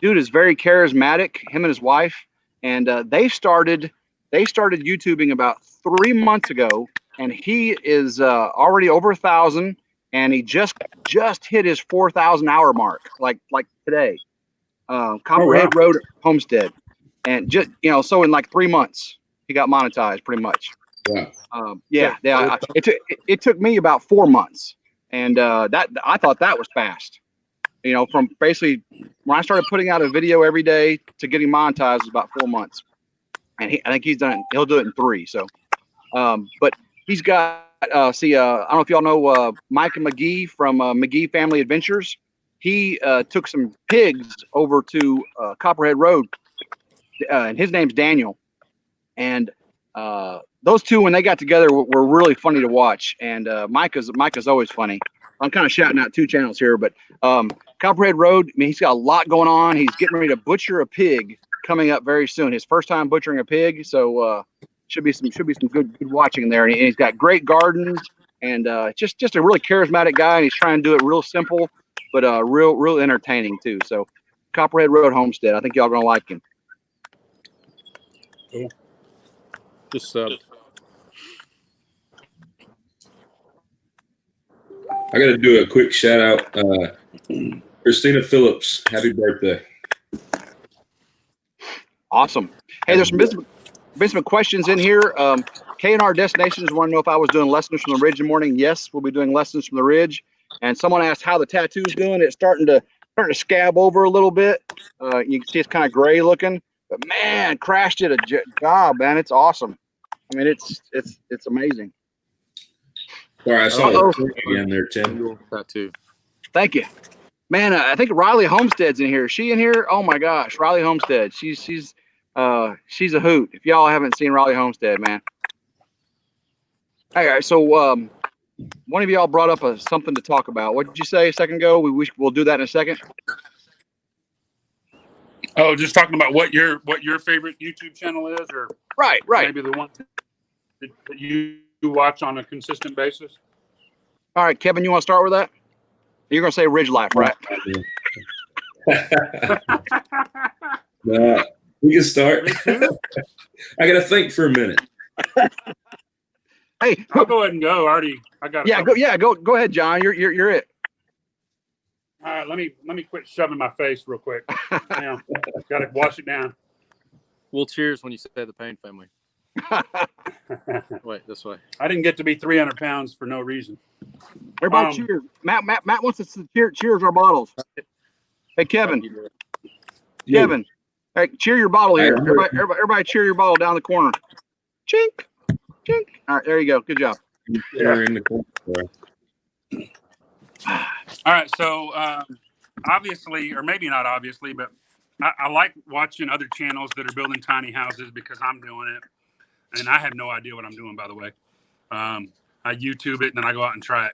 A: dude is very charismatic. Him and his wife, and they started YouTubing about 3 months ago, and he is already over 1,000, and he just hit his 4,000 hour mark like today. Copperhead Road Homestead, and just so in like 3 months he got monetized pretty much. It took me about 4 months, and that I thought that was fast. From basically when I started putting out a video every day to getting monetized was about 4 months, and I think he'll do it in 3. So, but he's got I don't know if y'all know Mike and McGee from McGee Family Adventures. He took some pigs over to Copperhead Road, and his name's Daniel. And those two, when they got together, were really funny to watch. And Micah's always funny. I'm kind of shouting out 2 channels here, but Copperhead Road, I mean, he's got a lot going on. He's getting ready to butcher a pig coming up very soon. His first time butchering a pig, so should be some good watching there. And he's got great gardens, and just a really charismatic guy. And he's trying to do it real simple, but real entertaining too. So Copperhead Road Homestead, I think y'all gonna like him.
C: Cool. Just
B: I got to do a quick shout out. Christina Phillips, happy birthday.
A: Awesome. Hey, there's been some questions in here. K&R Destinations want to know if I was doing lessons from the Ridge in the morning. Yes, we'll be doing lessons from the Ridge. And someone asked how the tattoo's doing. It's starting to scab over a little bit. You can see it's kind of gray looking. But man, Crash did a job, man. It's awesome. I mean, it's amazing.
B: Sorry, I saw it again there, Tim.
C: Tattoo.
A: Thank you, man. I think Riley Homestead's in here. Is she in here? Oh my gosh, Riley Homestead. She's a hoot. If y'all haven't seen Riley Homestead, man. All right, so one of y'all brought up something to talk about. What did you say a second ago? We'll do that in a second.
D: Oh, just talking about what your favorite YouTube channel is, or
A: Right.
D: maybe the one that you watch on a consistent basis.
A: All right, Kevin, you want to start with that? You're going to say RidgeLife, right?
B: We can start. I got to think for a minute.
A: Hey,
D: I'll go ahead and go. I got.
A: Go ahead, John. You're it.
D: All right, let me quit shoving my face real quick. Now, got to wash it down.
C: We'll cheers when you say the Payne family. Wait, this way.
D: I didn't get to be 300 pounds for no reason.
A: Everybody cheers. Matt wants us to cheers our bottles. Hey, Kevin. Kevin. Hey, cheer your bottle here. Everybody cheer your bottle down the corner. Chink. Chink. All right, there you go. Good job.
B: You're in the corner.
D: All right, so obviously, or maybe not obviously, but I like watching other channels that are building tiny houses because I'm doing it, and I have no idea what I'm doing, by the way. I YouTube it, and then I go out and try it.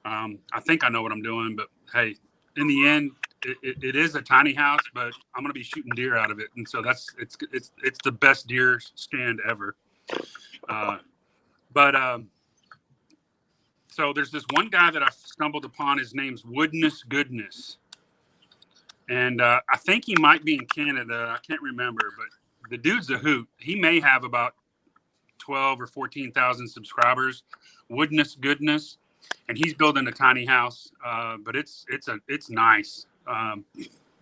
D: I think I know what I'm doing, but hey, in the end, it is a tiny house, but I'm going to be shooting deer out of it, and so it's the best deer stand ever. So there's this one guy that I stumbled upon. His name's Woodness Goodness. And I think he might be in Canada. I can't remember, but the dude's a hoot. He may have about 12 or 14,000 subscribers. Woodness Goodness. And he's building a tiny house, but it's nice.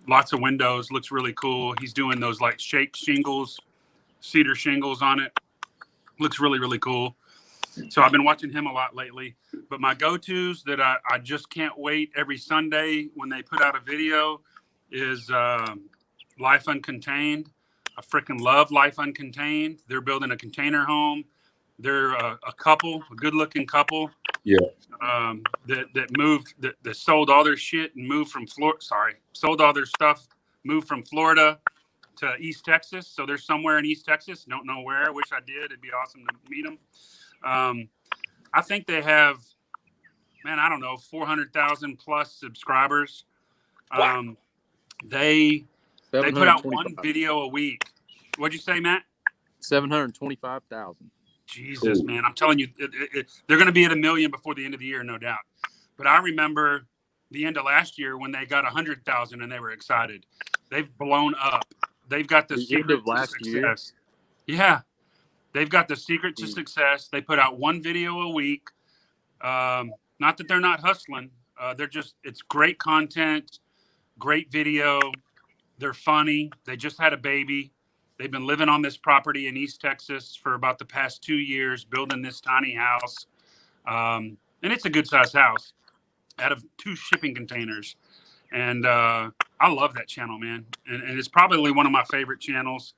D: Lots of windows, looks really cool. He's doing those like shake shingles, cedar shingles on it. Looks really, really cool. So I've been watching him a lot lately, but my go-tos that I just can't wait every Sunday when they put out a video is Life Uncontained. I freaking love Life Uncontained. They're building a container home. They're a couple, a good-looking couple.
B: Yeah.
D: That moved, that sold all their shit and moved from Florida. Sold all their stuff, moved from Florida to East Texas. So they're somewhere in East Texas. Don't know where. I wish I did. It'd be awesome to meet them. I think they have, I don't know, 400,000 plus subscribers.
A: Wow.
D: They put out one video a week. What'd you say, Matt?
C: 725,000.
D: Jesus, man. I'm telling you, they're going to be at 1 million before the end of the year, no doubt. But I remember the end of last year when they got 100,000 and they were excited. They've blown up. They've got the secret to success. Yeah. They've got the secret to success. They put out one video a week. Not that they're not hustling. It's great content, great video. They're funny. They just had a baby. They've been living on this property in East Texas for about the past 2 years, building this tiny house. And it's a good sized house out of 2 shipping containers. And I love that channel, man. And it's probably one of my favorite channels.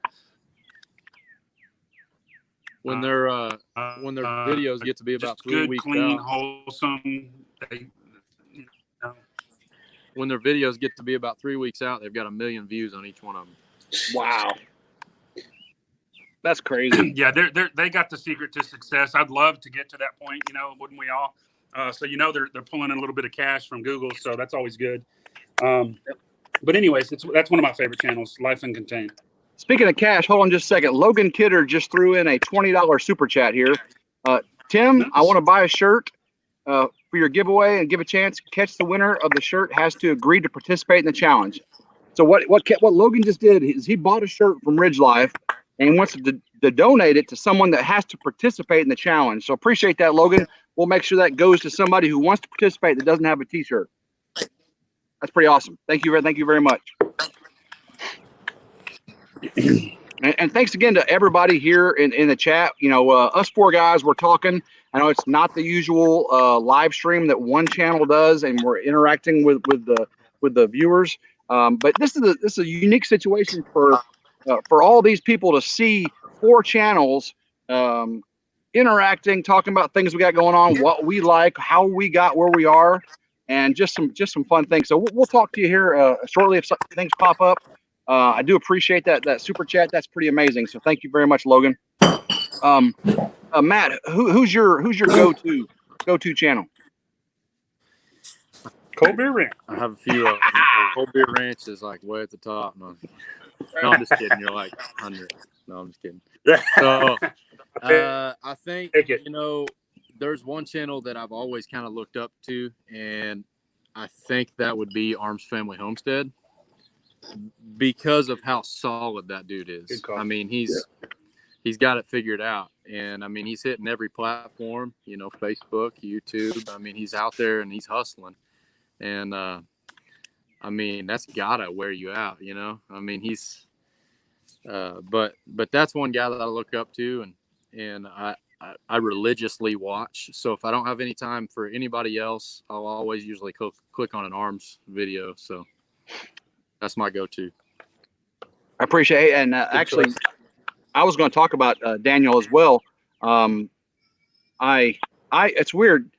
C: When their videos get to be about 3 weeks
D: clean,
C: out,
D: wholesome.
C: When their videos get to be about 3 weeks out, they've got 1 million views on each one of them.
A: Wow, that's crazy.
D: Yeah, they got the secret to success. I'd love to get to that point. Wouldn't we all? So they're pulling in a little bit of cash from Google, so that's always good. But anyways, that's one of my favorite channels, Life Uncontained.
A: Speaking of cash, hold on just a second. Logan Kidder just threw in a $20 super chat here. Tim, nice. I want to buy a shirt for your giveaway and give a chance. Catch the winner of the shirt has to agree to participate in the challenge. So what Logan just did is he bought a shirt from RidgeLife and he wants to donate it to someone that has to participate in the challenge. So appreciate that, Logan. We'll make sure that goes to somebody who wants to participate that doesn't have a T-shirt. That's pretty awesome. Thank you very much. And thanks again to everybody here in the chat. Us 4 guys, we're talking. I know it's not the usual live stream that one channel does, and we're interacting with the viewers. But this is a unique situation for all these people to see 4 channels interacting, talking about things we got going on, what we like, how we got where we are, and just some fun things. So we'll talk to you here shortly if things pop up. I do appreciate that super chat. That's pretty amazing. So thank you very much, Logan. Matt, who's your go-to go-to channel?
D: Cold Beer Ranch.
C: I have a few of them. Cold Beer Ranch is like way at the top. No, I'm just kidding. You're like 100. No, I'm just kidding. So I think, you know, there's one channel that I've always kind of looked up to, and I think that would be Arms Family Homestead, because of how solid that dude is. I mean, he's got it figured out. And I mean, he's hitting every platform, you know, Facebook, YouTube. I mean, he's out there and he's hustling. And I mean, that's gotta wear you out, you know. I mean, he's but that's one guy that I look up to, and I religiously watch. So if I don't have any time for anybody else, I'll always usually click on an Arms video. So that's my go-to.
A: I appreciate it. And actually, I was going to talk about Daniel as well. It's weird.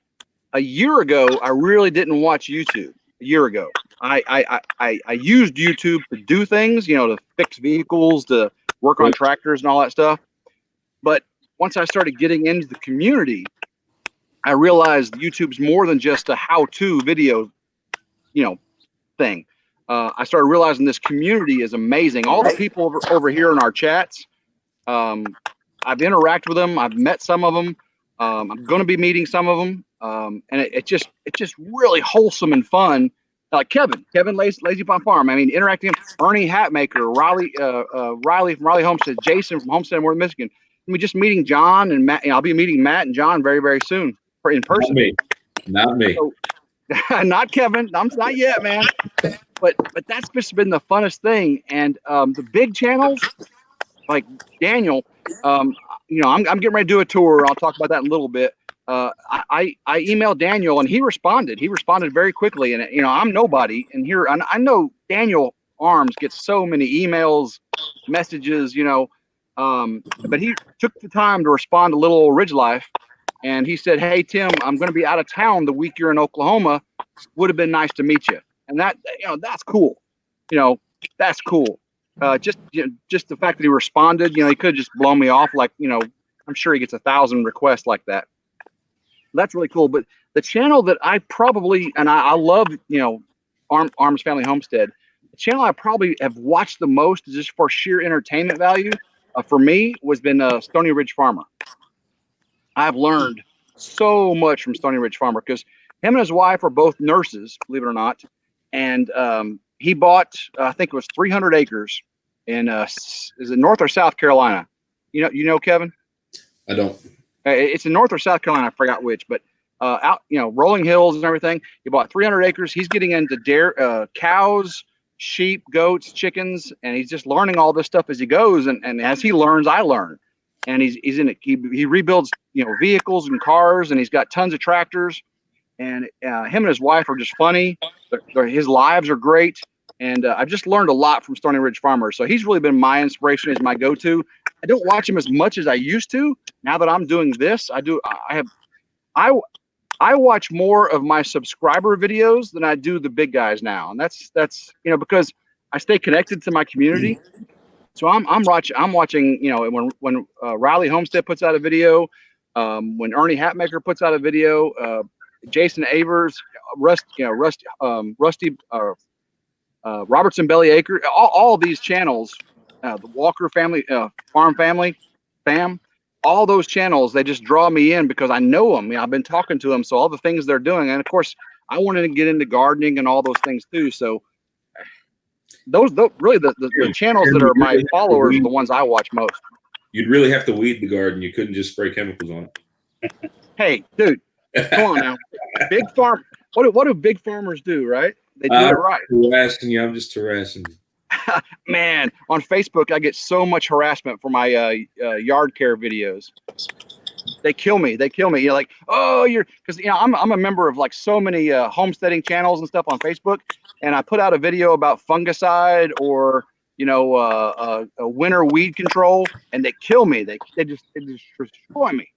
A: A year ago, I really didn't watch YouTube. A year ago, I used YouTube to do things, you know, to fix vehicles, to work on tractors and all that stuff. But once I started getting into the community, I realized YouTube's more than just a how-to video, you know, thing. I started realizing this community is amazing. All the people over here in our chats, I've interacted with them. I've met some of them. I'm going to be meeting some of them. And it's just really wholesome and fun. Like Kevin Lazy Pond Farm. I mean, interacting with Ernie Hatmaker, Riley from Riley Homestead, Jason from Homestead, North Michigan. I mean, just meeting John and Matt. You know, I'll be meeting Matt and John very, very soon in person.
B: Not me.
A: So, not Kevin. I'm not yet, man. But that's just been the funnest thing. And the big channels like Daniel, you know, I'm getting ready to do a tour. I'll talk about that in a little bit. I emailed Daniel and he responded. He responded very quickly. And you know, I'm nobody. And here I know Daniel Arms gets so many emails, messages, you know. But he took the time to respond to little old RidgeLife, and he said, "Hey Tim, I'm going to be out of town the week you're in Oklahoma. Would have been nice to meet you." And that, you know, that's cool. You know, that's cool. Just the fact that he responded, you know, he could have just blown me off. Like, you know, I'm sure he gets 1,000 requests like that. That's really cool. But the channel that I probably, and I love, you know, Arms Family Homestead. The channel I probably have watched the most, just for sheer entertainment value, for me, was been Stony Ridge Farmer. I've learned so much from Stony Ridge Farmer because him and his wife are both nurses, believe it or not. And he bought, I think it was 300 acres in, is it North or South Carolina? You know, Kevin?
B: I don't.
A: It's in North or South Carolina. I forgot which, but out, you know, rolling hills and everything. He bought 300 acres. He's getting into cows, sheep, goats, chickens, and he's just learning all this stuff as he goes. And as he learns, I learn. And he's in it. He rebuilds, you know, vehicles and cars, and he's got tons of tractors. And him and his wife are just funny. His lives are great. And I've just learned a lot from Stony Ridge Farmer. So he's really been my inspiration, as my go-to. I don't watch him as much as I used to. Now that I'm doing this, I watch more of my subscriber videos than I do the big guys now. And that's, you know, because I stay connected to my community. So I'm watching, you know, when Riley Homestead puts out a video, when Ernie Hatmaker puts out a video, Jason Avers, Rusty, Robertson Belly Acre, all these channels, the Walker family, Farm Family, Fam, all those channels, they just draw me in because I know them. You know, I've been talking to them, so all the things they're doing, and of course, I wanted to get into gardening and all those things too. So those really the channels that are my followers are the ones I watch most.
B: You'd really have to weed the garden. You couldn't just spray chemicals on it.
A: Hey, dude, come on now. Big farm. What do big farmers do, right? They do it right.
B: Harassing you. I'm just harassing you.
A: Man, on Facebook, I get so much harassment for my yard care videos. They kill me. You're like, oh, because you know I'm a member of like so many homesteading channels and stuff on Facebook, and I put out a video about fungicide or you know a winter weed control, and they kill me. They just destroy me.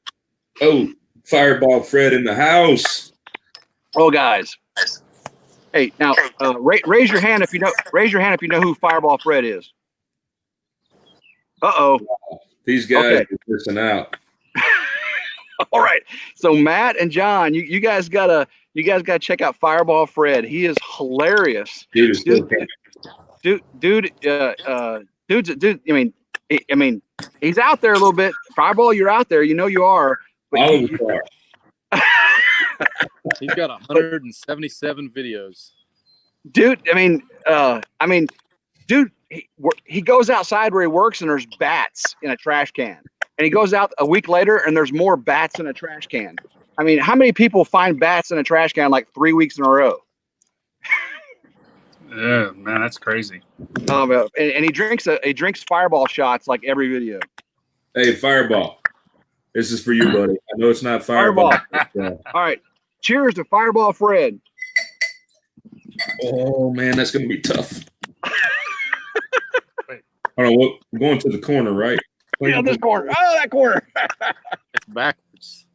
B: Oh, Fireball Fred in the house.
A: Oh, guys. Hey, now raise your hand if you know. Raise your hand if you know who Fireball Fred is.
B: These guys are missing out.
A: All right. So Matt and John, you guys gotta check out Fireball Fred. He is hilarious.
B: Dude, it's
A: Dude,
B: still
A: dude. I mean, he's out there a little bit. Fireball, you're out there. You know you are. But
B: all of us are.
C: He's got 177 videos.
A: Dude, dude, he goes outside where he works and there's bats in a trash can. And he goes out a week later and there's more bats in a trash can. I mean, how many people find bats in a trash can like 3 weeks in a row?
D: Yeah, man, that's crazy.
A: And he drinks Fireball shots like every video.
B: Hey, Fireball. This is for you, buddy. I know it's not Fireball.
A: All right. Cheers to Fireball Fred.
B: Oh, man, that's going to be tough. Hold on, we're going to the corner, right?
A: Yeah, this corner. Oh, that corner.
C: It's backwards.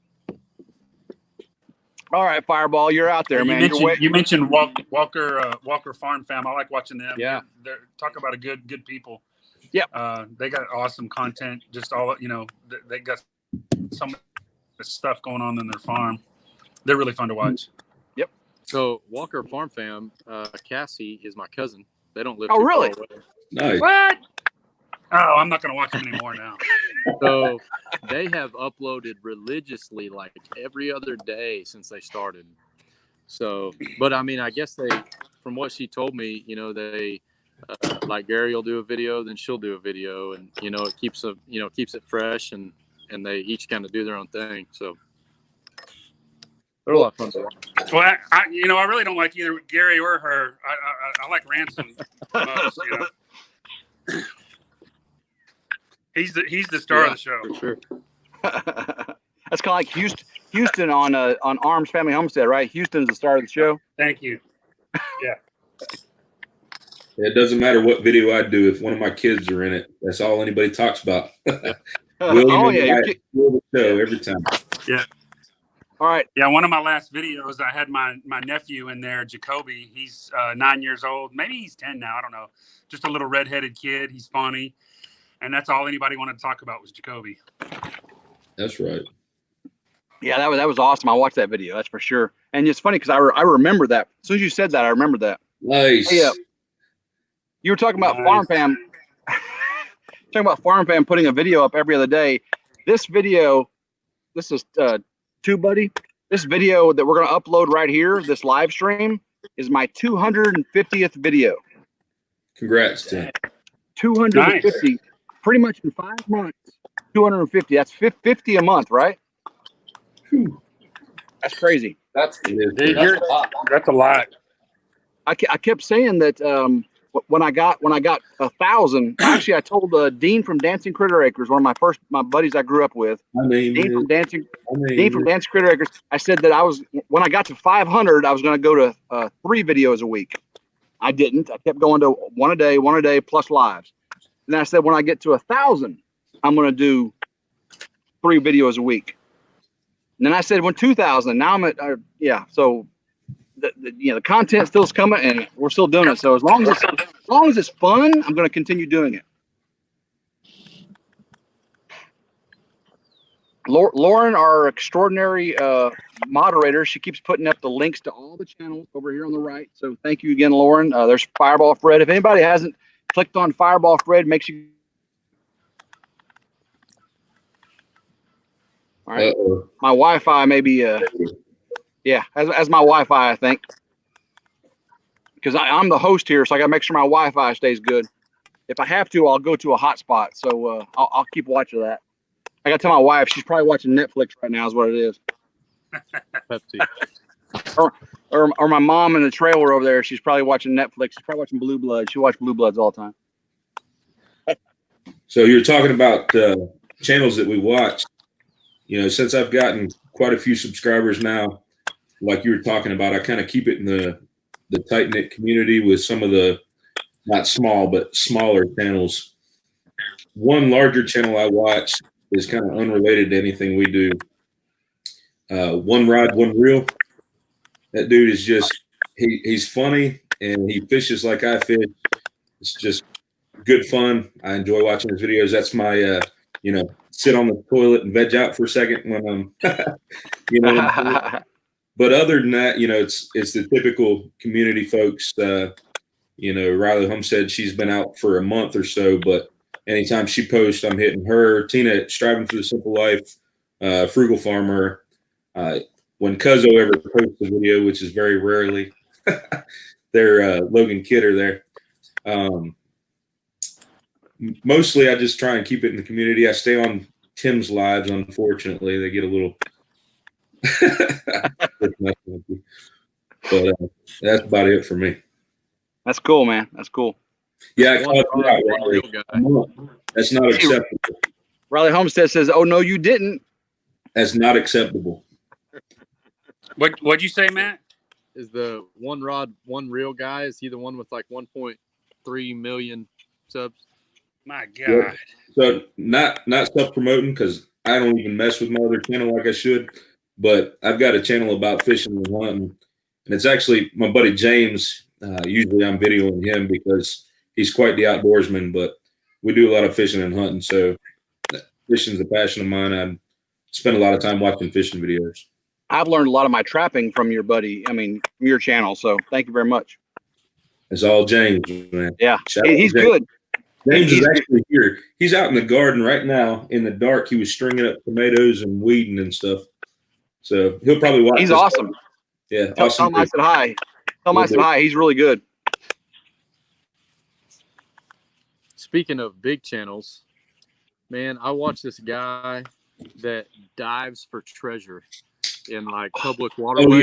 A: All right, Fireball, you're out there,
D: You
A: man.
D: mentioned Walker Farm Fam. I like watching them.
C: Yeah.
D: They're talk about a good people.
A: Yep.
D: They got awesome content. Just all they got some stuff going on in their farm. They're really fun to watch.
A: Yep.
C: So Walker Farm Fam, Cassie is my cousin. They don't live.
A: Oh,
C: too
A: really?
C: far away.
B: Nice.
D: What? Oh, I'm not going to watch them anymore now.
C: So they have uploaded religiously like every other day since they started. So, but I mean, I guess from what she told me, they like Gary will do a video, then she'll do a video, and it keeps it fresh, and they each kind of do their own thing. So they're a lot of fun to watch.
D: Well, I really don't like either Gary or her. I like Ransom most, He's the star of the show.
C: For sure.
A: That's kind of like Houston on Arms Family Homestead, right? Houston's the star of the show.
D: Thank you. Yeah.
B: It doesn't matter what video I do. If one of my kids are in it, that's all anybody talks about.
A: Oh, yeah.
B: The show every time.
D: Yeah.
A: All right.
D: Yeah, one of my last videos, I had my nephew in there, Jacoby. He's 9 years old. Maybe he's 10 now. I don't know. Just a little redheaded kid. He's funny. And that's all anybody wanted to talk about was Jacoby.
B: That's right.
A: Yeah, that was awesome. I watched that video. That's for sure. And it's funny because I remember that. As soon as you said that, I remember that.
B: Nice.
A: Hey, you were talking about Farm Fam. Talking about Farm Fam putting a video up every other day. This video, this is TubeBuddy. This video that we're going to upload right here, this live stream, is my 250th video.
B: Congrats, Tim.
A: 250.
D: Nice.
A: Pretty much in 5 months. 250. That's 50 a month, right?
B: Whew.
A: That's crazy.
B: That's
D: That's a lot.
A: I kept saying that when I got 1,000. Actually, I told Dean from Dancing Critter Acres, one of my buddies I grew up with. Dean from Dancing Critter Acres. I said that when I got to 500, I was going to go to 3 videos a week. I didn't. I kept going to one a day plus lives. And then I said when I get to 1,000, I'm going to do 3 videos a week. And then I said when 2,000. Now I'm at So the content still's coming, and we're still doing it. So as long as it's fun, I'm going to continue doing it. Lauren, our extraordinary moderator, she keeps putting up the links to all the channels over here on the right. So thank you again, Lauren. There's Fireball Fred. If anybody hasn't clicked on Fireball Fred, make sure. All right.
B: Uh-oh.
A: My Wi-Fi may be as my Wi-Fi, I think, because I'm the host here, so I got to make sure my Wi-Fi stays good. If I have to, I'll go to a hotspot. So I'll keep watching that. I got to tell my wife, she's probably watching Netflix right now is what it is.
C: Pepsi.
A: or my mom in the trailer over there, she's probably watching Netflix. She's probably watching Blue Bloods. She watches Blue Bloods all the time.
B: So you're talking about channels that we watch. Since I've gotten quite a few subscribers now, like you were talking about, I kind of keep it in the tight-knit community with some of the not small, but smaller channels. One larger channel I watch is kind of unrelated to anything we do. One Rod, One Reel. That dude is just, he's funny and he fishes like I fish. It's just good fun. I enjoy watching his videos. That's my sit on the toilet and veg out for a second when I'm, what I'm saying? But other than that, it's the typical community folks. Riley Homestead, she's been out for a month or so, but anytime she posts, I'm hitting her. Tina, Striving for the Simple Life, Frugal Farmer. When Cuzzo ever posts a video, which is very rarely, they're Logan Kidder there. Mostly, I just try and keep it in the community. I stay on Tim's lives. Unfortunately, they get a little. But that's about it for me.
A: That's cool, man. That's cool.
B: Yeah, I called you out, Riley. That's not acceptable.
A: Riley Homestead says, "Oh no, you didn't."
B: That's not acceptable.
D: What'd you say, Matt?
C: Is the one rod, one real guy? Is he the one with like 1.3 million subs?
D: My God.
B: Yeah. So not self-promoting because I don't even mess with my other channel like I should. But I've got a channel about fishing and hunting, and it's actually my buddy James. Usually I'm videoing him because he's quite the outdoorsman, but we do a lot of fishing and hunting. So fishing's a passion of mine. I spend a lot of time watching fishing videos.
A: I've learned a lot of my trapping from your your channel. So thank you very much.
B: It's all James, man.
A: Yeah, he's
B: James.
A: good.
B: James is actually here. He's out in the garden right now in the dark. He was stringing up tomatoes and weeding and stuff. So he'll probably watch.
A: He's awesome.
B: Yeah,
A: tell
B: awesome.
A: him I said hi. Tell him I said hi. He's really good.
C: Speaking of big channels, man, I watch this guy that dives for treasure in like public waterways.
B: Oh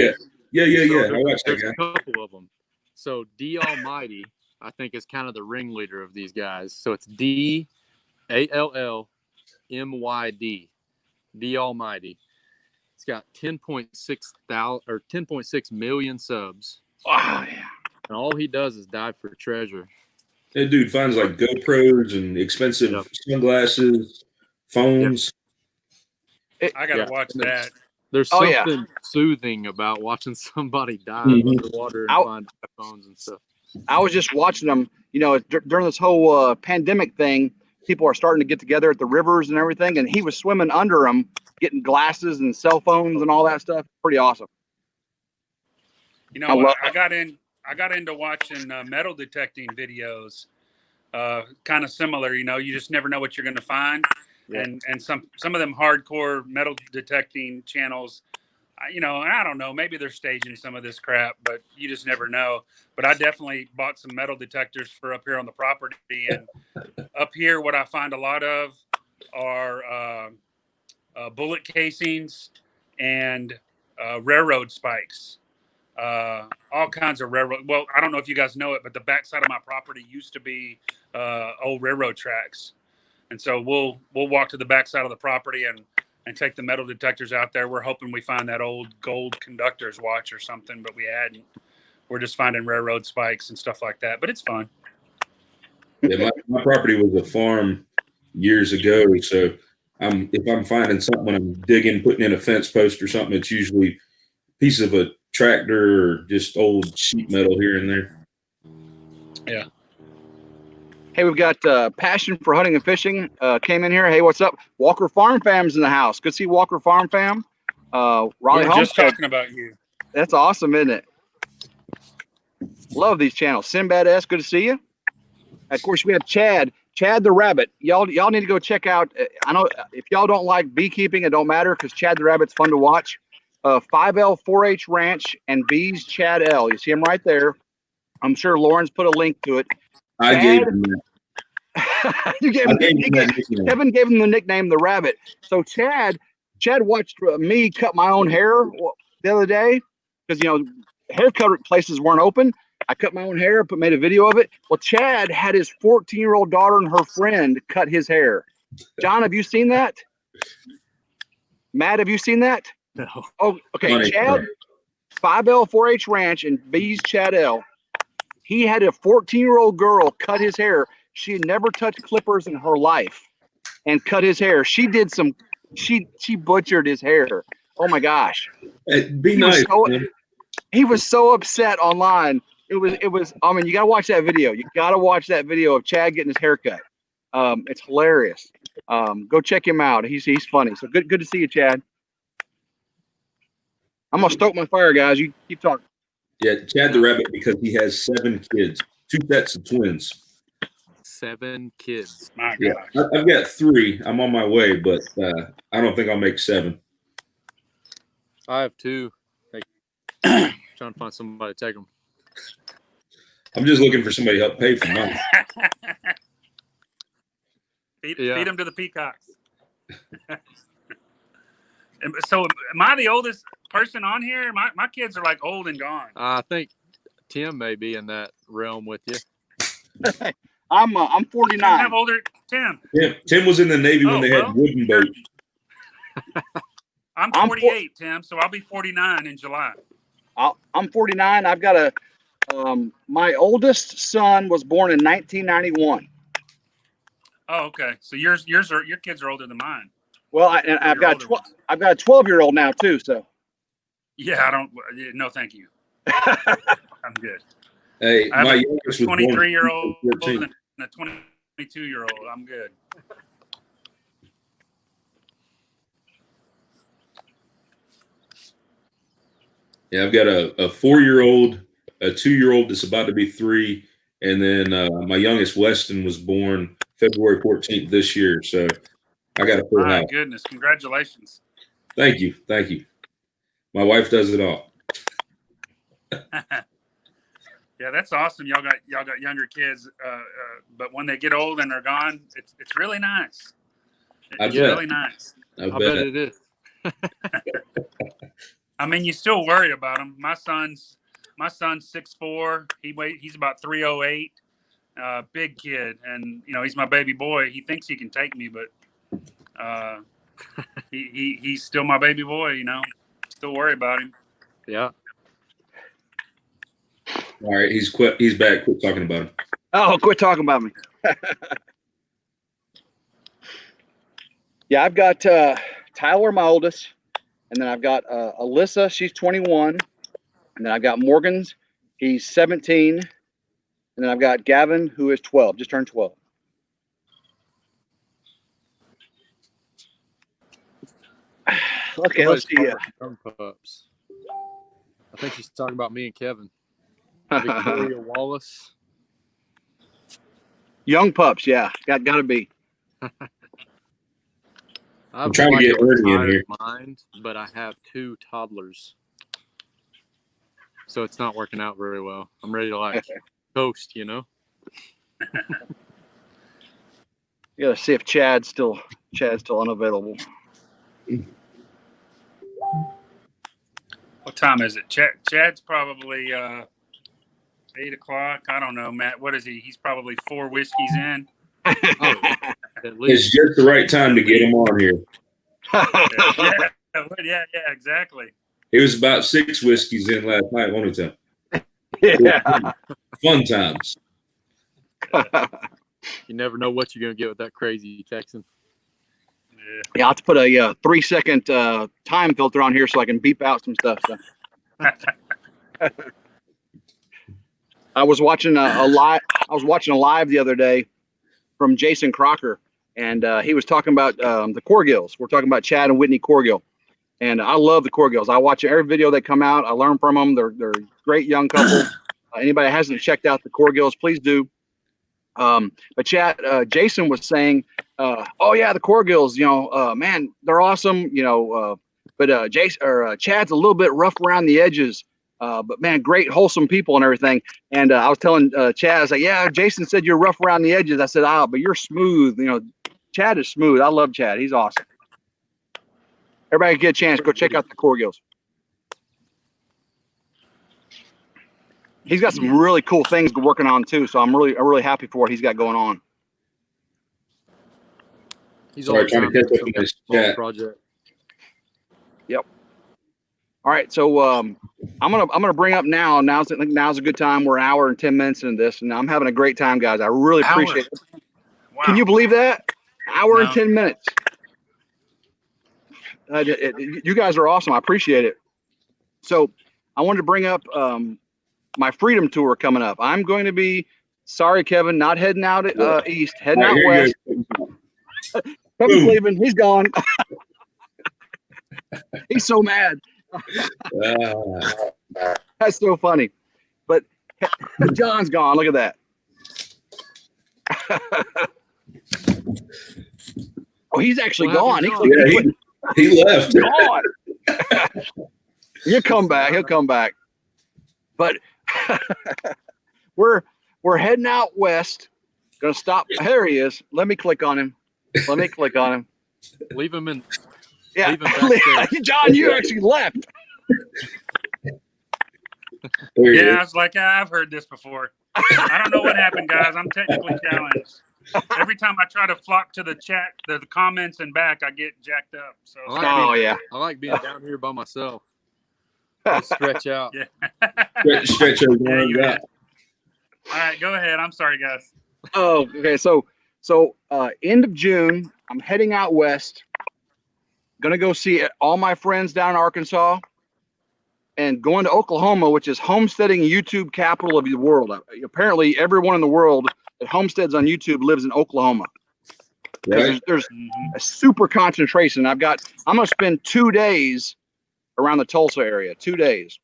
B: yeah.
C: So
B: I watch that
C: there's
B: guy.
C: a couple of them. So D Almighty, I think, is kind of the ringleader of these guys. So it's DALLMYD, D Almighty. It's got 10.6 million subs.
A: Wow, yeah.
C: And all he does is dive for treasure.
B: That dude finds like GoPros and expensive sunglasses, phones.
D: I gotta watch that.
C: There's something soothing about watching somebody dive underwater and find phones and stuff.
A: I was just watching them. During this whole pandemic thing, people are starting to get together at the rivers and everything, and he was swimming under them, getting glasses and cell phones and all that stuff. Pretty awesome.
D: I got into watching metal detecting videos, kind of similar. You just never know what you're going to find, and some of them hardcore metal detecting channels. I don't know. Maybe they're staging some of this crap, but you just never know. But I definitely bought some metal detectors for up here on the property, and up here, what I find a lot of are bullet casings and railroad spikes. All kinds of railroad. Well, I don't know if you guys know it, but the backside of my property used to be old railroad tracks, and so we'll walk to the backside of the property and take the metal detectors out there. We're hoping we find that old gold conductor's watch or something, but we hadn't. We're just finding railroad spikes and stuff like that, but it's fun.
B: Yeah, my property was a farm years ago, so if I'm finding something when I'm digging, putting in a fence post or something, it's usually a piece of a tractor or just old sheet metal here and there.
D: Yeah.
A: Hey, we've got Passion for Hunting and Fishing came in here. Hey, what's up? Walker Farm Fam's in the house. Good to see Walker Farm Fam. Riley
D: Homestead. Just
A: Homestead.
D: talking about you.
A: That's awesome, isn't it? Love these channels. Sinbad S, good to see you. Of course, we have Chad the Rabbit. Y'all need to go check out. I know if y'all don't like beekeeping, it don't matter because Chad the Rabbit's fun to watch. 5L 4-H Ranch and Bees Chad L. You see him right there. I'm sure Lauren's put a link to it.
B: I gave him that.
A: Kevin gave him the nickname the Rabbit. So Chad watched me cut my own hair the other day because haircut places weren't open. I cut my own hair, made a video of it. Well, Chad had his 14-year-old daughter and her friend cut his hair. John, have you seen that? Matt, have you seen that?
C: No.
A: Oh, okay. Chad, 5L 4-H Ranch and Bees Chad L. He had a 14-year-old girl cut his hair. She had never touched clippers in her life and cut his hair. She butchered his hair. Oh my gosh.
B: Be nice.
A: He was so upset online. It was, I mean, you got to watch that video. You got to watch that video of Chad getting his hair cut. It's hilarious. Go check him out. He's funny. So good to see you, Chad. I'm gonna stoke my fire, guys. You keep talking.
B: Yeah, Chad the Rabbit, because he has 7 kids, 2 sets of twins.
C: 7 kids.
D: My
B: Yeah,
D: gosh.
B: I've got 3. I'm on my way, but I don't think I'll make 7.
C: I have 2. Trying to find somebody to take them.
B: I'm just looking for somebody to help pay for mine.
D: Feed them to the peacocks. So, am I the oldest person on here? My kids are like old and gone.
C: I think Tim may be in that realm with you.
A: I'm
D: Tim,
A: 49.
D: have older Tim.
B: Tim was in the Navy when they
D: well.
B: had wooden boats.
D: I'm 48, Tim, so I'll be 49 in July.
A: I'm 49. I've got my oldest son was born in 1991.
D: Oh, okay. So your kids are older than mine.
A: Well, I've got
D: older
A: I've got a 12-year-old now too. So
D: Yeah, I don't. No, thank you. I'm good.
B: Hey,
D: I have
B: my
D: a
B: youngest was born
D: 23-year-old
B: in 14.
D: and a 22-year-old. I'm good.
B: Yeah, I've got a 4-year-old, a 2-year-old that's about to be 3, and then my youngest Weston was born February 14th this year. So I got a full
D: My
B: house.
D: goodness, congratulations.
B: Thank you. My wife does it all.
D: Yeah, that's awesome. Y'all got younger kids, but when they get old and they're gone, it's really nice. It's
B: bet.
D: really nice.
C: I bet it is.
D: I mean, you still worry about them. My son's 6'4". He's about 308. Big kid, and he's my baby boy. He thinks he can take me, but he's still my baby boy. Still worry about him.
C: Yeah.
B: All right, he's back. Quit talking about him.
A: Oh, quit talking about me. Yeah, I've got Tyler, my oldest, and then I've got Alyssa, she's 21, and then I've got Morgan's, he's 17, and then I've got Gavin, who is 12, just turned 12. Okay, let's see.
C: Young pups. I think he's talking about me and Kevin. Victoria Wallace.
A: Young pups, yeah, got to be.
C: I'm
B: trying to get Ernie in here.
C: Mind, but I have 2 toddlers, so it's not working out very well. I'm ready to coast,
A: You got to see if Chad's still unavailable.
D: What time is it? Chad's probably 8 o'clock. I don't know, Matt. What is he? He's probably 4 whiskeys in.
B: It's just the right time to get him on here.
D: Yeah, exactly.
B: He was about 6 whiskeys in last night, wasn't it, Tim?
A: Yeah.
B: Fun times.
C: You never know what you're going to get with that crazy Texan.
A: Yeah, I'll have to put a 3-second time filter on here so I can beep out some stuff. So. I was watching a live the other day from Jason Crocker, and he was talking about the Corgills. We're talking about Chad and Whitney Corgill, and I love the Corgills. I watch every video they come out. I learn from them. They're a great young couple. Anybody that hasn't checked out the Corgills, please do. But Jason was saying, oh yeah, the Corgills, man, they're awesome, but Chad's a little bit rough around the edges, but man, great, wholesome people and everything. And I was telling Chad, I was like, yeah, Jason said you're rough around the edges. I said, but you're smooth. Chad is smooth. I love Chad. He's awesome. Everybody get a chance, go check out the Corgills. He's got some really cool things working on too, so I'm really happy for what he's got going on.
C: He's always
B: trying to catch up on this chat.
C: Project.
A: Yep. All right, so I'm gonna bring up now. Now's a good time. We're an hour and 10 minutes into this, and I'm having a great time, guys. I really appreciate it.
D: Wow.
A: Can you believe that? Hour and
D: No.
A: 10 minutes. You guys are awesome. I appreciate it. So I wanted to bring up my Freedom Tour coming up. I'm going to be, sorry, Kevin, not heading out east, heading out west. Kevin's
B: Boom.
A: leaving. He's gone. He's so mad. That's so funny. But John's gone. Look at that. Oh, he's actually
C: What
A: gone.
C: happened,
B: He left.
A: Gone. He'll come back. He'll come back. But we're heading out west. Gonna stop. There he is. Let me click on him.
C: Leave him in.
A: Yeah,
C: Leave him backstage.
A: John, you actually left.
B: There he
D: Yeah, I
B: is.
D: was like, I've heard this before. I don't know what happened, guys. I'm technically challenged. Every time I try to flock to the chat, the comments and back, I get jacked up. So
A: Oh yeah.
C: I like being down here by myself. I stretch out.
D: yeah.
B: Stretch those
D: Yeah,
B: arms
D: you
B: out.
D: All right, go ahead. I'm sorry, guys.
A: Oh, okay. So end of June, I'm heading out west. Gonna go see all my friends down in Arkansas, and going to Oklahoma, which is homesteading YouTube capital of the world. Apparently, everyone in the world that homesteads on YouTube lives in Oklahoma. Because
B: Right?
A: there's
D: Mhm.
A: a super concentration. I'm gonna spend 2 days around the Tulsa area. 2 days.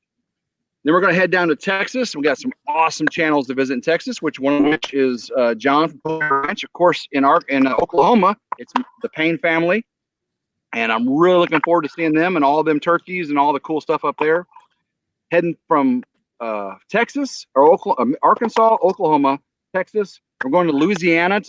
A: Then we're gonna head down to Texas. We got some awesome channels to visit in Texas, one of which is John from Payne Ranch. Of course, in Oklahoma, it's the Payne family, and I'm really looking forward to seeing them and all of them turkeys and all the cool stuff up there. Heading from Texas or Arkansas, Oklahoma, Texas. We're going to Louisiana,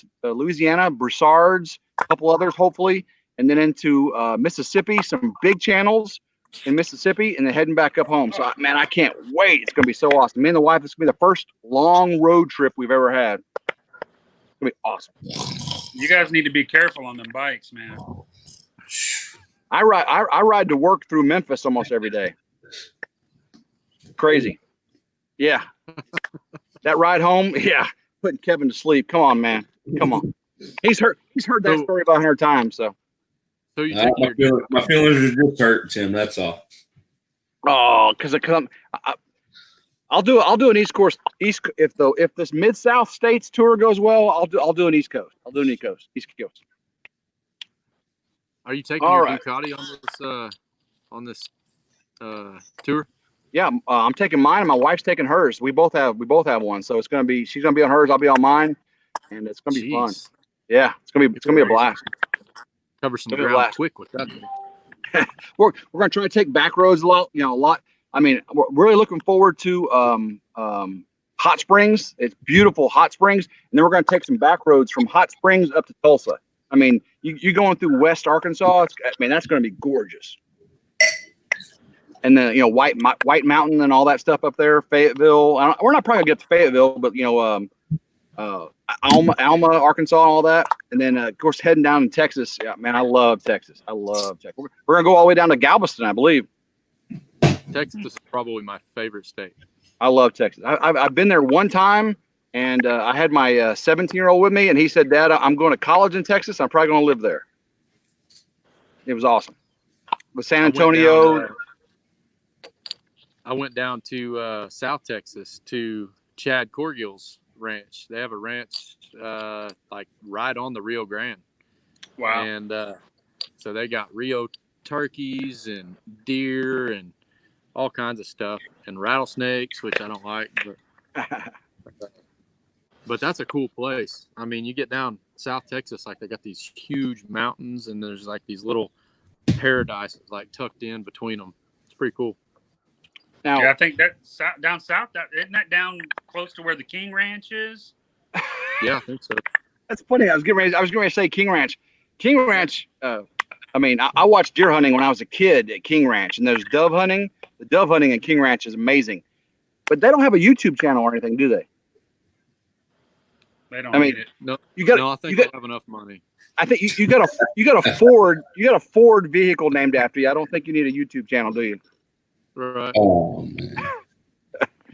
A: Broussard's, a couple others hopefully, and then into Mississippi. Some big channels in Mississippi, and then heading back up home. So, man, I can't wait. It's going to be so awesome. Me and the wife, this is going to be the first long road trip we've ever had. It's going to be awesome.
D: You guys need to be careful on them bikes, man.
A: I ride to work through Memphis almost every day. Crazy. Yeah. That ride home, yeah, putting Kevin to sleep. Come on, man. Come on. He's heard that story about 100 times. So
C: you take
B: My feelings are just hurt, Tim. That's all.
A: because I'll do an East Coast if this Mid-South states tour goes well, I'll do an East Coast. East Coast.
C: Are you taking
A: All
C: your
A: right.
C: Ducati on this tour?
A: Yeah, I'm taking mine and my wife's taking hers. We both have one, so she's gonna be on hers, I'll be on mine, and it's gonna be fun.
C: Jeez.
A: Yeah, it's gonna be a blast.
C: Cover some
A: It's gonna be a
C: ground
A: blast.
C: quick with that thing.
A: We're gonna try to take back roads a lot. I mean, we're really looking forward to Hot Springs. It's beautiful Hot Springs, and then we're gonna take some back roads from Hot Springs up to Tulsa. I mean, you going through West Arkansas? That's gonna be gorgeous. And then White Mountain and all that stuff up there, Fayetteville. We're not probably gonna get to Fayetteville, but Alma, Arkansas, and all that. And then of course heading down to Texas. Yeah, man, I love Texas. We're gonna go all the way down to Galveston, I believe.
C: Texas is probably my favorite state.
A: I love Texas. I've been there one time, and I had my 17-year-old with me, and he said, "Dad, I'm going to college in Texas. I'm probably going to live there." It was awesome. With San Antonio.
C: I went down to South Texas to Chad Corgill's ranch. They have a ranch like right on the Rio Grande.
D: Wow.
C: And so they got Rio turkeys and deer and all kinds of stuff, and rattlesnakes, which I don't like, but that's a cool place. I mean, you get down South Texas, like they got these huge mountains, and there's like these little paradises like tucked in between them. It's pretty cool.
A: Now,
D: Yeah, I think that down south, isn't that down close to where the King Ranch is?
C: Yeah, I think so.
A: that's funny. I was getting ready to say King Ranch. King Ranch. I watched deer hunting when I was a kid at King Ranch, and there's dove hunting. The dove hunting at King Ranch is amazing, but they don't have a YouTube channel or anything, do they?
D: They don't
A: I mean,
D: need it.
C: No,
A: I
C: I think they'll have enough money.
A: think you got a Ford vehicle named after you. I don't think you need a YouTube channel, do you?
C: Right.
B: Oh man.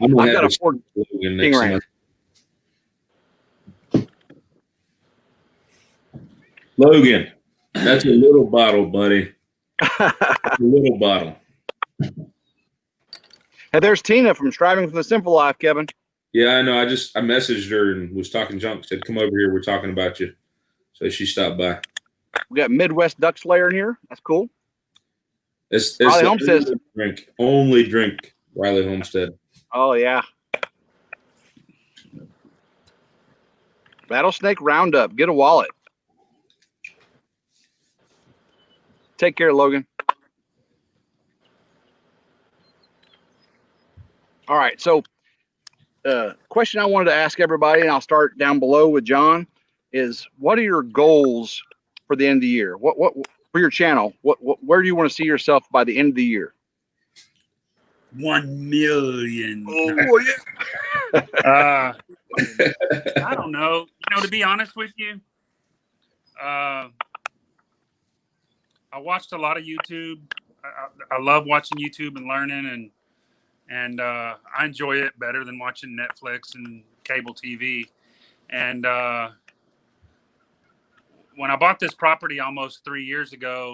B: I'm
A: I've got a Ford
B: Logan
A: King
B: next
A: Ranch.
B: month. Logan, that's a little bottle, buddy. A little bottle.
A: Hey, there's Tina from Striving for the Simple Life, Kevin.
B: Yeah, I know. I messaged her and was talking junk. Said, "Come over here. We're talking about you." So she stopped by.
A: We got Midwest Duck Slayer in here. That's cool.
B: It's
A: Riley
B: the
A: Homestead.
B: only drink Riley Homestead.
A: Oh yeah. Rattlesnake Roundup. Get a wallet. Take care, Logan. All right. So, question I wanted to ask everybody, and I'll start down below with John, is what are your goals for the end of the year? What for your channel? Where do you want to see yourself by the end of the year?
D: 1 million.
A: Oh yeah.
D: I don't know. To be honest with you, I watched a lot of YouTube. I love watching YouTube and learning, and I enjoy it better than watching Netflix and cable TV. And when I bought this property almost 3 years ago,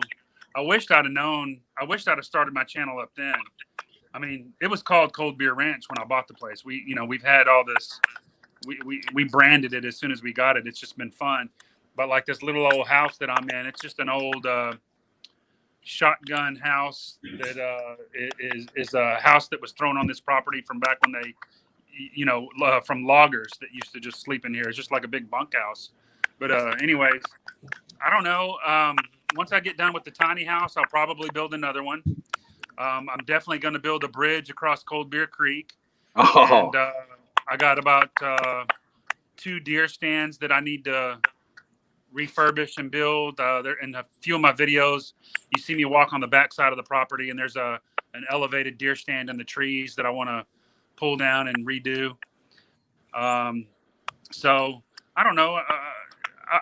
D: I wished I'd have started my channel up then. I mean, it was called Cold Beer Ranch when I bought the place. We've had all this. We branded it as soon as we got it. It's just been fun. But like this little old house that I'm in, it's just an old shotgun house that is a house that was thrown on this property from back when they, from loggers that used to just sleep in here. It's just like a big bunkhouse. But anyways, I don't know. Once I get done with the tiny house, I'll probably build another one. I'm definitely going to build a bridge across Cold Beer Creek.
A: Oh.
D: And I got about 2 deer stands that I need to refurbish and build. There in a few of my videos, you see me walk on the backside of the property, and there's an elevated deer stand in the trees that I want to pull down and redo. So I don't know.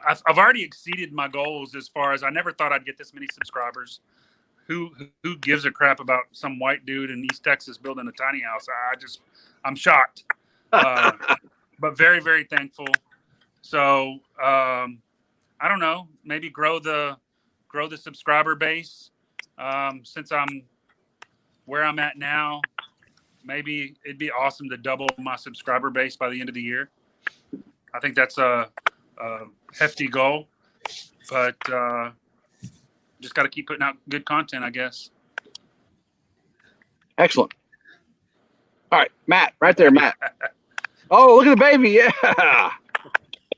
D: I've already exceeded my goals as far as I never thought I'd get this many subscribers. Who gives a crap about some white dude in East Texas building a tiny house? I'm shocked, but very, very thankful. So I don't know, maybe grow the subscriber base. Since I'm where I'm at now, maybe it'd be awesome to double my subscriber base by the end of the year. I think that's a hefty goal, but just got to keep putting out good content, I guess.
A: Excellent. All right, Matt, right there, Matt. Oh, look at the baby. Yeah.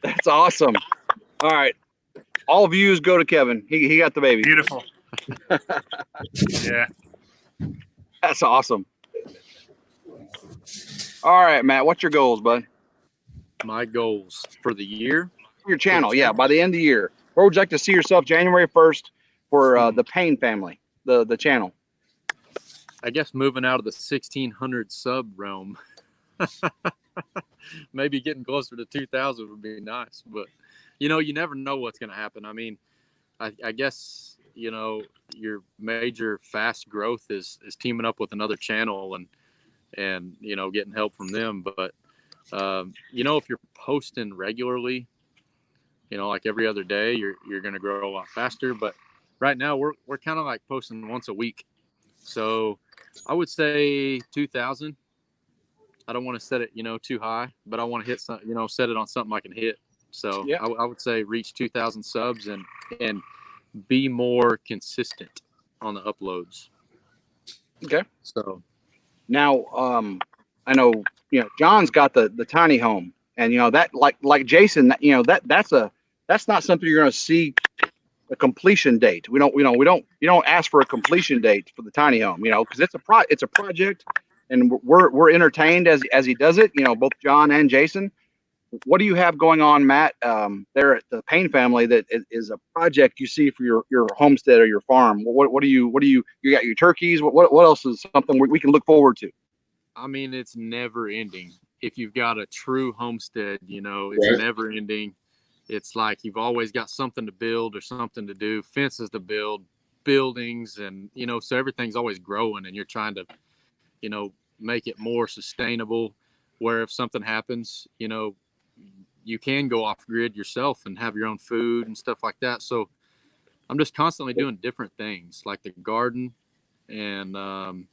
A: That's awesome. All right. All views go to Kevin. He got the baby.
D: Beautiful. Yeah.
A: That's awesome. All right, Matt, what's your goals, bud?
C: My goals for the year?
A: For your channel, yeah, by the end of the year. Where would you like to see yourself January 1st for the Payne family, the channel?
C: I guess moving out of the 1,600 sub realm. Maybe getting closer to 2,000 would be nice. But, you never know what's going to happen. I mean, I guess, your major fast growth is teaming up with another channel and getting help from them. But, if you're posting regularly, like every other day, you're going to grow a lot faster. But right now we're kind of like posting once a week. So I would say 2,000. I don't want to set it, too high, but I want to hit some, set it on something I can hit. So yeah. I would say reach 2,000 subs and be more consistent on the uploads.
A: Okay.
C: So
A: now, I know, John's got the tiny home, and that like Jason, that's not something you're going to see a completion date. You don't ask for a completion date for the tiny home, because it's a project, and we're entertained as he does it. Both John and Jason. What do you have going on, Matt? There at the Payne family that is a project you see for your homestead or your farm. What do you got your turkeys? What else is something we can look forward to?
C: I mean, it's never ending. If you've got a true homestead, it's never ending. It's like you've always got something to build or something to do, fences to build, buildings, and, so everything's always growing, and you're trying to, make it more sustainable, where if something happens, you can go off grid yourself and have your own food and stuff like that. So I'm just constantly doing different things like the garden and,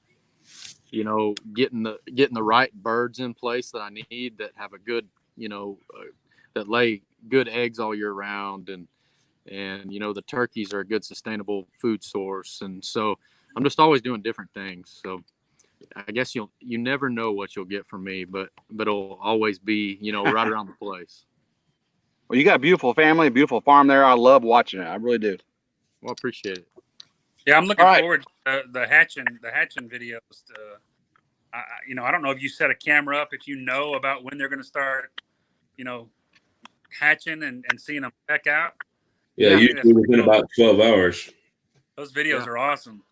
C: getting the right birds in place that I need that have a good, that lay good eggs all year round, and and the turkeys are a good sustainable food source, and so I'm just always doing different things. So I guess you never know what you'll get from me, but it'll always be right around the place.
A: Well, you got a beautiful family, a beautiful farm there. I love watching it. I really do.
C: Well, I appreciate it.
D: Yeah, I'm looking
A: All right.
D: forward to the hatching videos. I don't know if you set a camera up, if you know about when they're going to start, hatching and seeing them peck out.
B: Yeah,
C: Yeah.
B: usually within about 12 hours.
D: Those videos are awesome.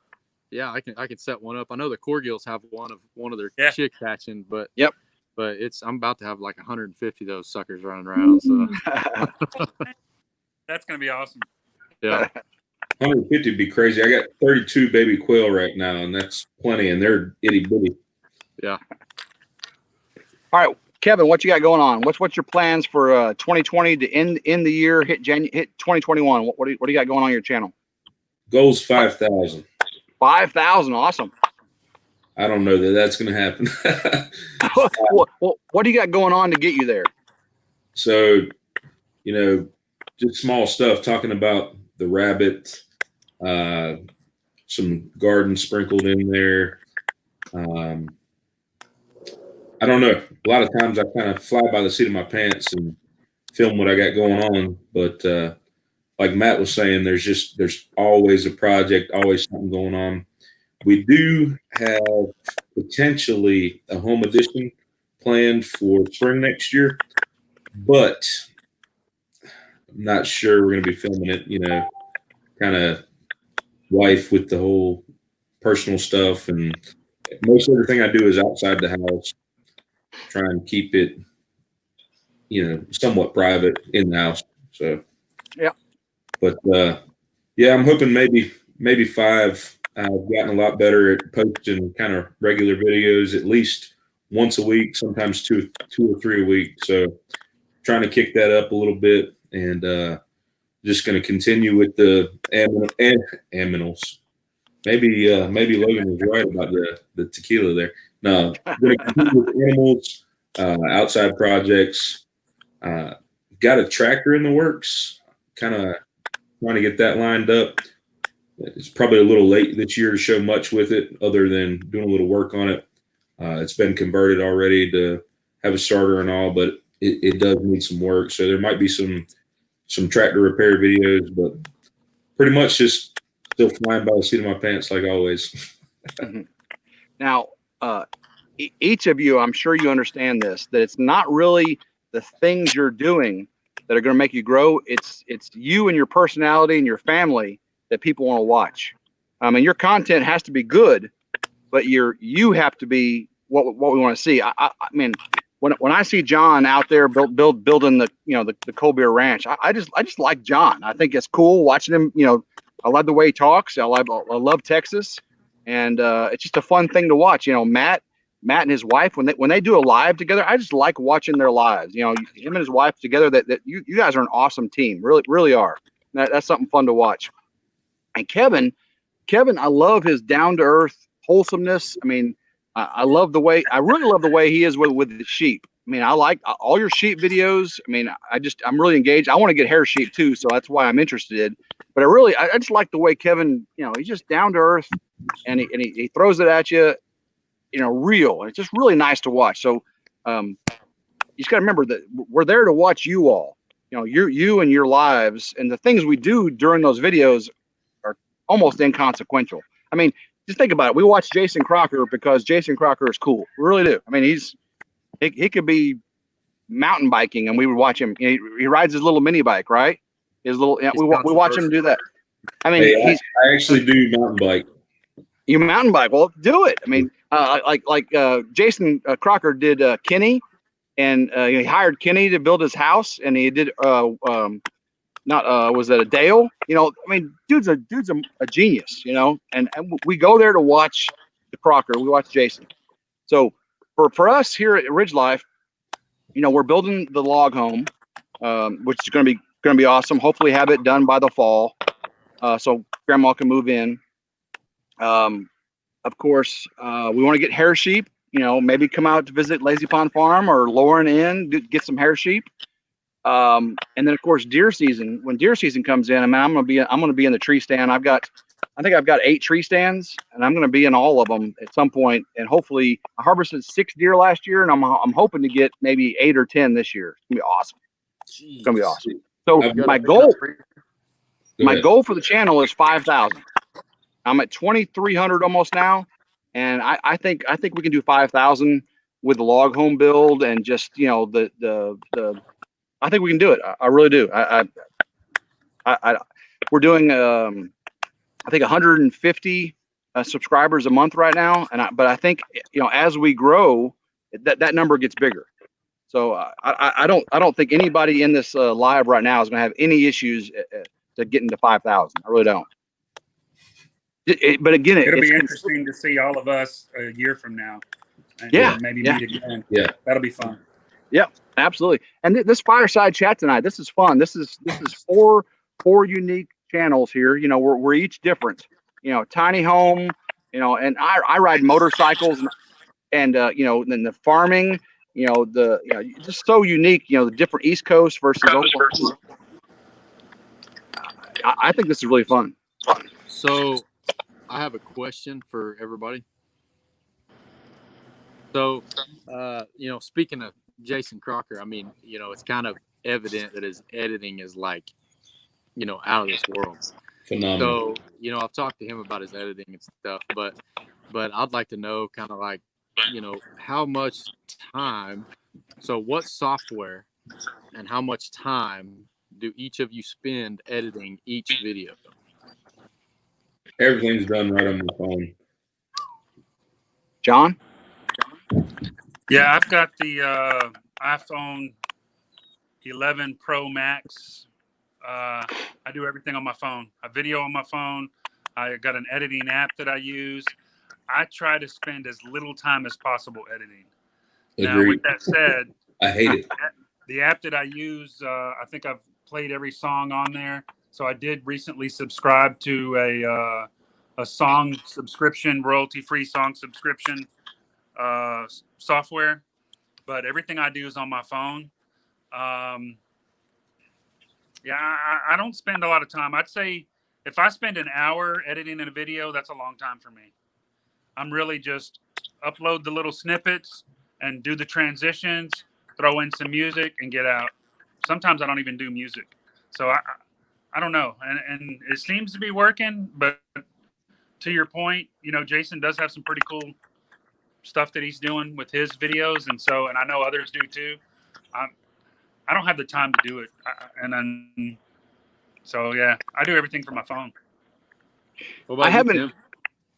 C: Yeah, I can set one up. I know the Corgills have one of their chicks hatching, but
A: Yep.
C: But I'm about to have like 150 of those suckers running around. So
D: that's gonna be awesome.
C: Yeah.
B: 150 would be crazy. I got 32 baby quail right now, and that's plenty, and they're itty bitty.
C: Yeah.
A: All right, Kevin, what you got going on? What's your plans for 2020 to end the year, hit 2021? What do you got going on your channel?
B: Goal's 5,000.
A: 5,000, awesome.
B: I don't know that that's going to happen.
A: What do you got going on to get you there?
B: So, just small stuff, talking about the rabbit, some garden sprinkled in there. I don't know. A lot of times I kind of fly by the seat of my pants and film what I got going on. But like Matt was saying, there's always a project, always something going on. We do have potentially a home edition planned for spring next year, but I'm not sure we're going to be filming it, kind of wife with the whole personal stuff. And most everything I do is outside the house. Try and keep it, somewhat private in the house. So,
A: yeah.
B: But I'm hoping maybe 5. I've gotten a lot better at posting kind of regular videos, at least once a week, sometimes two or three a week. So, trying to kick that up a little bit, and just going to continue with the aminals. Maybe Logan was right about the tequila there. No, going to continue with animals, outside projects. Got a tractor in the works. Kind of trying to get that lined up. It's probably a little late this year to show much with it, other than doing a little work on it. It's been converted already to have a starter and all, but it does need some work. So there might be some tractor repair videos, but pretty much just still flying by the seat of my pants like always.
A: Now, each of you, I'm sure you understand this, that it's not really the things you're doing that are going to make you grow. It's you and your personality and your family that people want to watch. And your content has to be good, but you have to be what we want to see. I mean, when I see John out there building the Cold Beer Ranch, I just like John. I think it's cool watching him. I love the way he talks. I love Texas, and it's just a fun thing to watch. Matt and his wife, when they do a live together, I just like watching their lives. Him and his wife together. That you guys are an awesome team. Really, really are. That's something fun to watch. And Kevin, I love his down to earth wholesomeness. I mean, I really love the way he is with the sheep. I mean, I like all your sheep videos. I mean, I'm really engaged. I want to get hair sheep too, so that's why I'm interested. But I just like the way Kevin, he's just down to earth, and he throws it at you, real. It's just really nice to watch. So, you just got to remember that we're there to watch you all. You and your lives, and the things we do during those videos are almost inconsequential. I mean, just think about it. We watch Jason Crocker because Jason Crocker is cool. We really do. I mean, he could be mountain biking, and we would watch him. He rides his little mini bike, right? His little. We watch him do that. I mean,
B: I actually do mountain bike.
A: You mountain bike? Well, do it. I mean, like Jason Crocker did Kenny, and he hired Kenny to build his house, and he did was that a Dale? I mean, dude's a genius, and we go there to watch the Crocker. We watch Jason. So for us here at RidgeLife, we're building the log home, which is going to be awesome. Hopefully have it done by the fall, so Grandma can move in. Of course, we want to get hair sheep. Maybe come out to visit Lazy Pond Farm or Lauren Inn, get some hair sheep. And then of course deer season. When deer season comes in, I mean, I'm gonna be in the tree stand. I think I've got 8 tree stands, and I'm gonna be in all of them at some point. And hopefully, I harvested 6 deer last year, and I'm hoping to get maybe 8 or 10 this year. It's gonna be awesome.
C: Jeez.
A: It's gonna be awesome. So
B: I've got
A: my goal for the channel is 5,000. I'm at 2,300 almost now, and I think we can do 5,000 with the log home build and just the I think we can do it. I really do. We're doing I think 150 subscribers a month right now, but I think as we grow, that number gets bigger. So I don't think anybody in this live right now is going to have any issues to getting to 5,000. I really don't. But again,
D: It'll be interesting to see all of us a year from now. And maybe meet again.
B: Yeah,
D: that'll be fun.
A: Yeah, absolutely. And this fireside chat tonight, this is fun. This is four unique channels here. We're each different. Tiny home. And I ride motorcycles and then the farming. Just so unique. The different East Coast versus Oklahoma. I think this is really fun.
C: So, I have a question for everybody. So, speaking of Jason Crocker, I mean, it's kind of evident that his editing is like, out of this world.
B: phenomenal.
C: So, I've talked to him about his editing and stuff, but I'd like to know kind of like, how much time, so what software and how much time do each of you spend editing each video?
B: Everything's done right on my phone.
A: John?
D: Yeah, I've got the iPhone 11 Pro Max. I do everything on my phone. I video on my phone. I got an editing app that I use. I try to spend as little time as possible editing. Now, with that said,
B: I hate it.
D: The app that I use, I think I've played every song on there. So I did recently subscribe to a song subscription, royalty-free song subscription software. But everything I do is on my phone. I don't spend a lot of time. I'd say if I spend an hour editing in a video, that's a long time for me. I'm really just upload the little snippets and do the transitions, throw in some music and get out. Sometimes I don't even do music. So I don't know. And it seems to be working, but to your point, Jason does have some pretty cool stuff that he's doing with his videos. And I know others do too. I don't have the time to do it. I do everything from my phone.
C: What about you, Tim?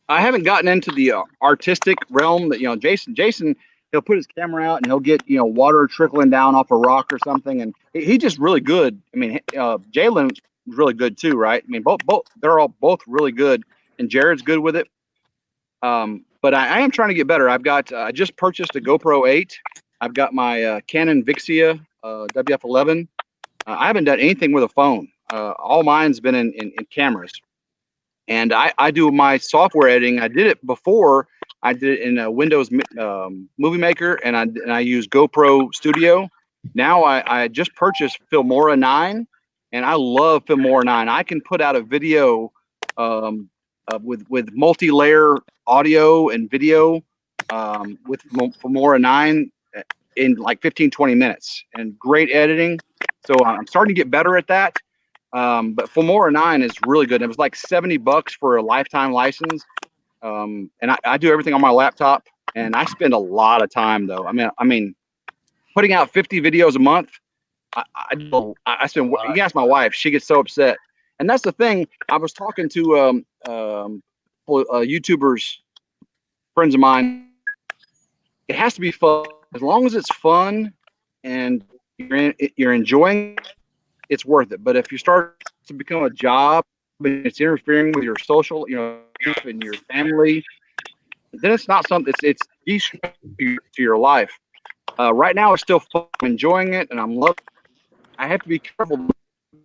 A: I haven't gotten into the artistic realm that Jason he'll put his camera out and he'll get water trickling down off a rock or something, and he's just really good. I mean, Jalen's really good too, right? I mean, both they're all both really good, and Jared's good with it. But I am trying to get better. I just purchased a GoPro 8. I've got my Canon Vixia WF11. I haven't done anything with a phone. All mine's been in cameras. And I do my software editing. I did it before. I did it in a Windows Movie Maker, and I use GoPro Studio. Now I just purchased Filmora 9, and I love Filmora 9. I can put out a video with multi-layer audio and video with Filmora 9 in like 15-20 minutes, and great editing. So I'm starting to get better at that. But Filmora 9 is really good. It was like $70 for a lifetime license. And I do everything on my laptop, and I spend a lot of time though. I mean, putting out 50 videos a month. I spend. You can ask my wife; she gets so upset. And that's the thing. I was talking to YouTubers, friends of mine. It has to be fun. As long as it's fun and you're enjoying it, it's worth it. But if you start to become a job and it's interfering with your social, and your family, then it's not something. It's to your life. Right now, it's still fun. I'm enjoying it, and I'm loving. I have to be careful.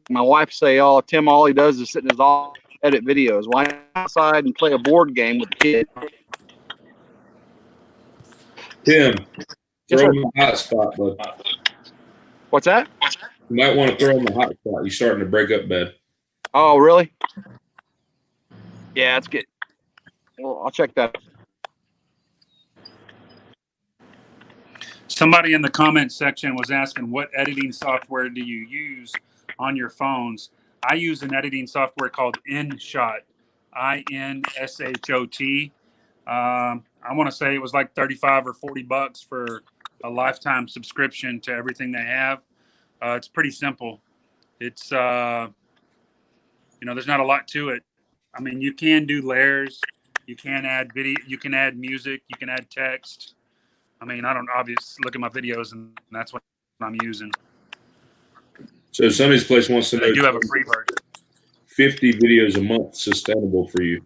A: My wife say, "Oh, Tim, all he does is sit in his office, edit videos. Why not outside and play a board game with the kid?"
B: Tim, throw him in the hot spot, bud.
A: What's that?
B: You might want to throw on the hot spot. You're starting to break up bad.
A: Oh, really? Yeah, it's good. Well, I'll check that.
D: Somebody in the comment section was asking, what editing software do you use on your phones? I use an editing software called InShot, InShot. I want to say it was like 35 or 40 bucks for a lifetime subscription to everything they have. It's pretty simple. It's, there's not a lot to it. I mean, you can do layers, you can add video, you can add music, you can add text. I mean, I don't obviously look at my videos, and that's what I'm using.
B: So somebody's place wants to know.
D: They do have a free version.
B: 50 videos a month sustainable for you?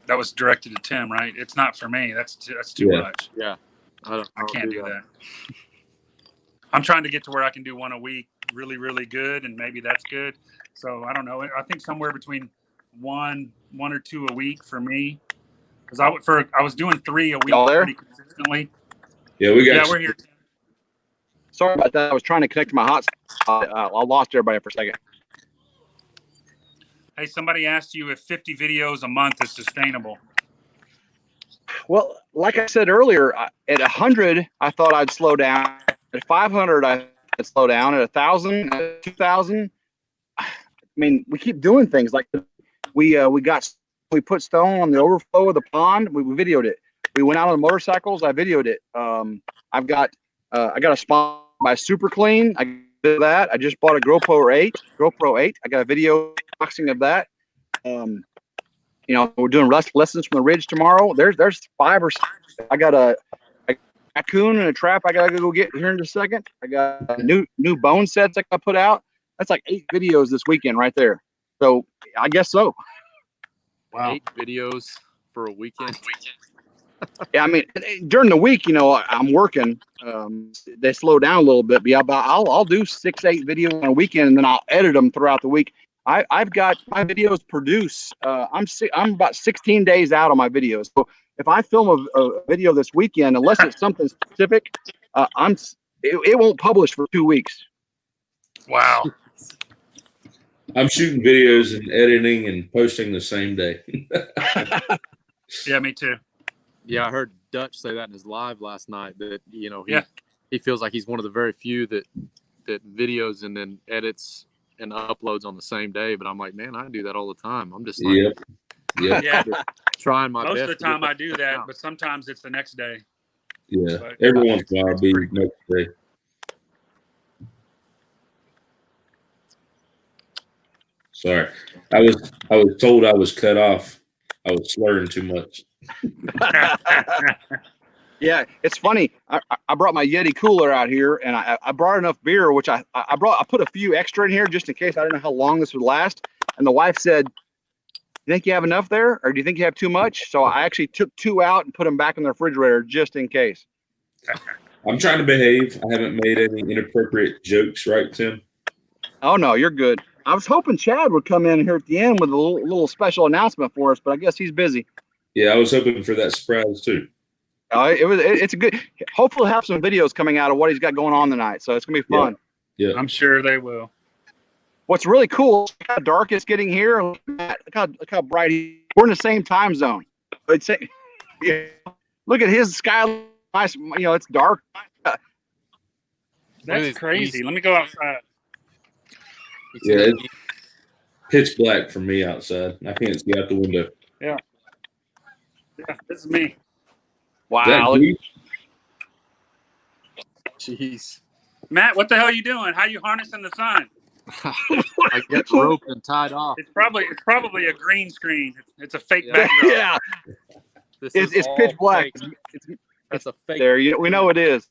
D: That was directed to Tim, right? It's not for me. That's too much.
C: Yeah, I
D: can't do that. I'm trying to get to where I can do one a week, really, really good, and maybe that's good. So I don't know. I think somewhere between one or two a week for me, because I was doing 3 a week pretty consistently.
B: Yeah, we got.
D: Yeah, we're here.
A: Sorry about that. I was trying to connect to my hotspot. I lost everybody for a second.
D: Hey, somebody asked you if 50 videos a month is sustainable.
A: Well, like I said earlier, at 100, I thought I'd slow down. At 500, I'd slow down. At 1,000, 2,000, I mean, we keep doing things like we put stone on the overflow of the pond. We videoed it. We went out on the motorcycles. I videoed it. I got a sponsor by Super Clean. I did that. I just bought a GoPro 8. I got a video boxing of that. We're doing lessons from the Ridge tomorrow. There's 5 or 6. I got a raccoon and a trap I gotta go get here in a second. I got new bone sets I put out. That's like 8 videos this weekend right there. So I guess so.
D: Wow.
C: 8 videos for a weekend.
A: Yeah, I mean, during the week, I'm working. They slow down a little bit, but I'll do 6-8 videos on a weekend, and then I'll edit them throughout the week. I've got my videos produced. I'm about 16 days out on my videos. So if I film a video this weekend, unless it's something specific, it won't publish for 2 weeks.
D: Wow.
B: I'm shooting videos and editing and posting the same day.
D: Yeah, me too.
C: Yeah, I heard Dutch say that in his live last night, that he feels like he's one of the very few that videos and then edits and uploads on the same day. But I'm like, man, I do that all the time. I'm just like,
D: Yeah.
C: trying my best.
D: Most of the time I do that, but sometimes it's the next day.
B: Yeah,
D: But
B: every once in a while I'll be next day. Sorry, I was told I was cut off. I was slurring too much.
A: Yeah, it's funny. I brought my Yeti cooler out here, and I brought enough beer, which I put a few extra in here just in case. I didn't know how long this would last. And the wife said, "You think you have enough there, or do you think you have too much?" So I actually took 2 out and put them back in the refrigerator just in case.
B: I'm trying to behave. I haven't made any inappropriate jokes, right, Tim?
A: Oh no, you're good. I was hoping Chad would come in here at the end with a little special announcement for us, but I guess he's busy.
B: Yeah, I was hoping for that surprise too.
A: It's a good. Hopefully, we'll have some videos coming out of what he's got going on tonight, so it's gonna be fun.
B: Yeah.
D: I'm sure they will.
A: What's really cool, look how dark it's getting here. Look how bright we're in the same time zone. Look at his sky. Nice, it's dark.
D: That's crazy. Let me go outside.
B: Yeah, it's pitch black for me outside. I can't see out the window.
D: Yeah, this is me.
A: Wow.
C: Jeez.
D: Matt, what the hell are you doing? How you harnessing the sun?
C: I get roped and tied off.
D: It's probably a green screen. It's a fake backdrop.
A: Yeah.
C: This
A: It's
C: is all
A: pitch black.
C: fake. That's a fake.
A: There, we know it is.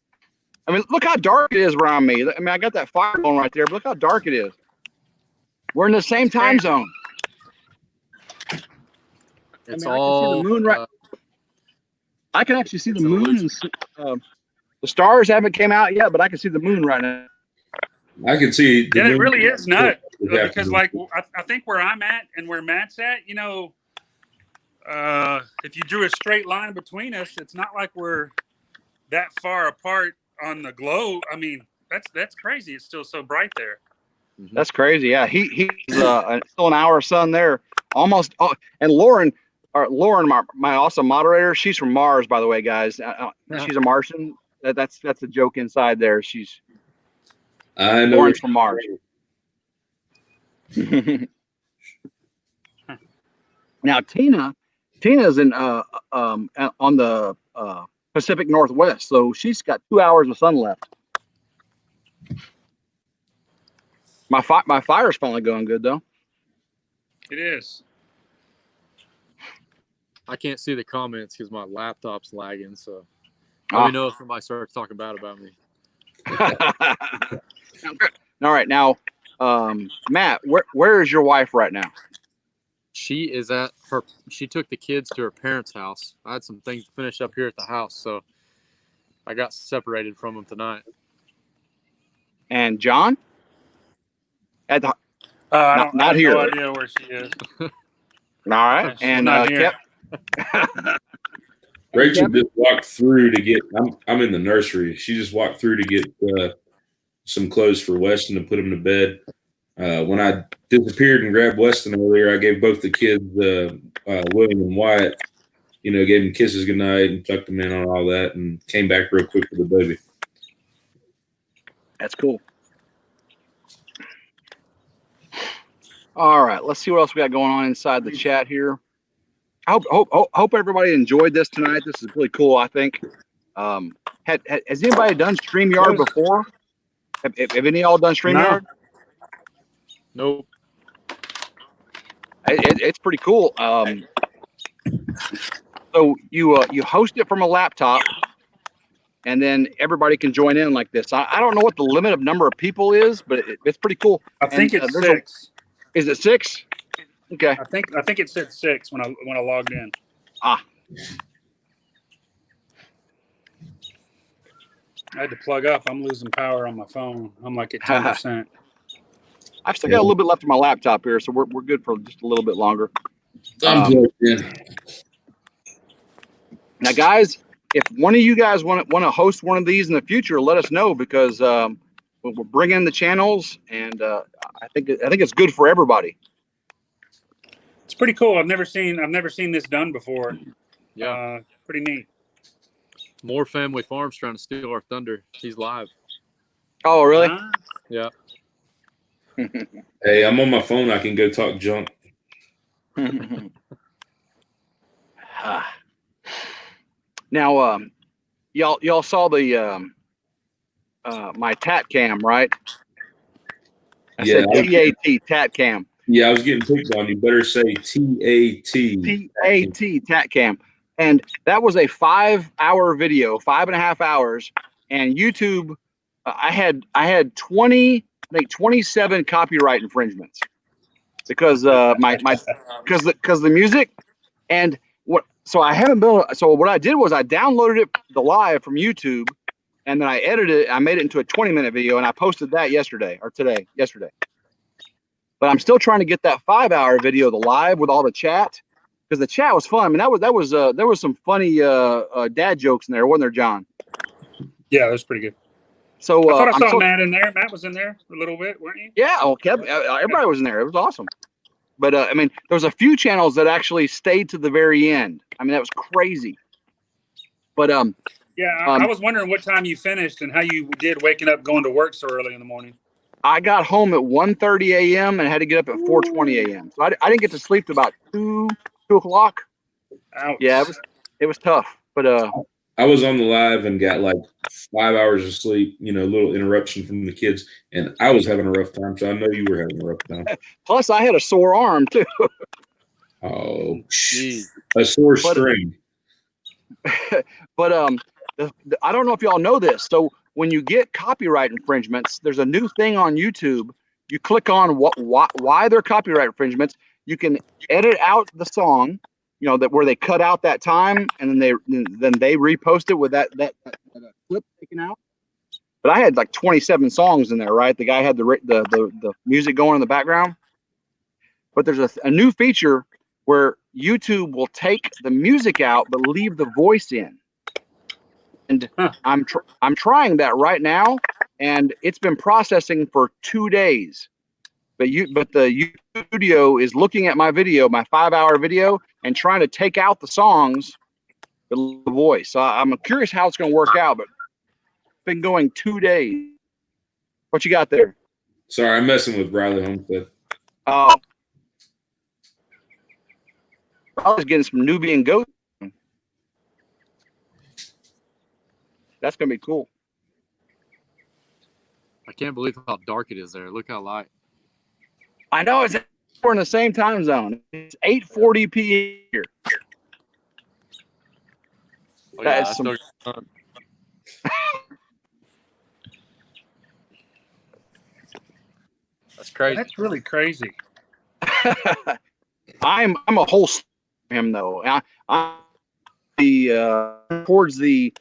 A: I mean, look how dark it is around me. I mean, I got that fire going right there, but look how dark it is. We're in the same time zone.
C: It's
A: I
C: all.
A: can see the moon right. I can actually see the moon. And, the stars haven't came out yet, but I can see the moon right now.
B: I can see.
D: Yeah, it really is nuts. Because, like, I think where I'm at and where Matt's at, if you drew a straight line between us, it's not like we're that far apart on the globe. I mean, that's crazy. It's still so bright there.
A: That's crazy. Yeah, he's still an hour sun there, almost. Oh, and Lauren, my awesome moderator, she's from Mars, by the way, guys. She's a Martian. That's a joke inside there.
B: I know
A: Lauren's from Mars. Now Tina's in on the Pacific Northwest, so she's got 2 hours of sun left. My fire's finally going good though.
D: It is.
C: I can't see the comments because my laptop's lagging. So let me know if somebody starts talking bad about me.
A: All right, now, Matt, where is your wife right now?
C: She is she took the kids to her parents' house. I had some things to finish up here at the house, so I got separated from them tonight.
A: And John? At the
D: I
A: not
D: have
A: here.
D: no idea where she is.
A: All right,
D: She's
A: and
D: not here.
B: Rachel just walked through to get. I'm in the nursery. She just walked through to get some clothes for Weston to put him to bed. When I disappeared and grabbed Weston earlier, I gave both the kids, William and Wyatt, gave them kisses goodnight and tucked them in on all that, and came back real quick for the baby.
A: That's cool. All right, let's see what else we got going on inside the chat here. I hope everybody enjoyed this tonight. This is really cool, I think. Has anybody done StreamYard before? Have any of y'all done StreamYard?
C: Nope.
A: It's pretty cool. So you host it from a laptop, and then everybody can join in like this. I don't know what the limit of number of people is, but it's pretty cool.
D: I think it's 6.
A: Is it 6? Okay.
D: I think it said 6 when I logged in.
A: I
D: had to plug up. I'm losing power on my phone. I'm like at 10%.
A: I've still got a little bit left on my laptop here, so we're good for just a little bit longer.
B: I'm joking.
A: Now, guys, if one of you guys want to host one of these in the future, let us know, because we're bringing the channels, and I think it's good for everybody.
D: It's pretty cool. I've never seen this done before.
C: Yeah,
D: pretty neat.
C: More Family Farms trying to steal our thunder. He's live.
A: Oh, really?
C: Yeah.
B: Hey, I'm on my phone. I can go talk junk.
A: Now, y'all saw the my tat cam, right? I said TAT, tat cam.
B: Yeah, I was getting picked on. You better say TAT.
A: TAT, tat cam. And that was a 5-hour video, 5.5 hours. And YouTube, I had 27 copyright infringements because because the music and what. So I haven't been. So what I did was I downloaded it the live from YouTube, and then I edited it. I made it into a 20-minute video, and I posted that yesterday. But I'm still trying to get that 5-hour video, the live with all the chat, because the chat was fun. I mean, there was some funny dad jokes in there, wasn't there, John?
D: Yeah, that was pretty good.
A: So
D: I thought I saw Matt in there. Matt was in there a little bit, weren't you?
A: Yeah, everybody was in there. It was awesome. But I mean, there was a few channels that actually stayed to the very end. I mean, that was crazy. But
D: yeah, I was wondering what time you finished and how you did waking up going to work so early in the morning.
A: I got home at 1:30 a.m. and had to get up at 4:20 a.m. So I didn't get to sleep till about 2 o'clock.
D: Ouch.
A: Yeah, it was tough. But
B: I was on the live and got like 5 hours of sleep, a little interruption from the kids, and I was having a rough time. So I know you were having a rough time.
A: Plus, I had a sore arm too.
B: Oh, geez. A sore string.
A: But I don't know if y'all know this. So when you get copyright infringements, there's a new thing on YouTube. You click on why they're copyright infringements. You can edit out the song, that where they cut out that time, and then they repost it with that clip taken out. But I had like 27 songs in there, right? The guy had the music going in the background. But there's a new feature where YouTube will take the music out but leave the voice in. and
D: Huh.
A: I'm trying that right now, and it's been processing for 2 days. But the YouTube studio is looking at my video, my 5-hour video, and trying to take out the songs with the voice. So I'm curious how it's going to work out. But it's been going 2 days. What you got there?
B: Sorry, I'm messing with Riley Homestead.
A: Oh, I was getting some Nubian goat. That's going to be cool.
C: I can't believe how dark it is there. Look how light.
A: I know we're in the same time zone. It's 8:40 p.m. here.
C: Oh,
A: That
C: yeah,
A: is
C: I
A: some-
C: still got sun. That's crazy.
D: That's really crazy.
A: I'm a whole him though. I'm towards the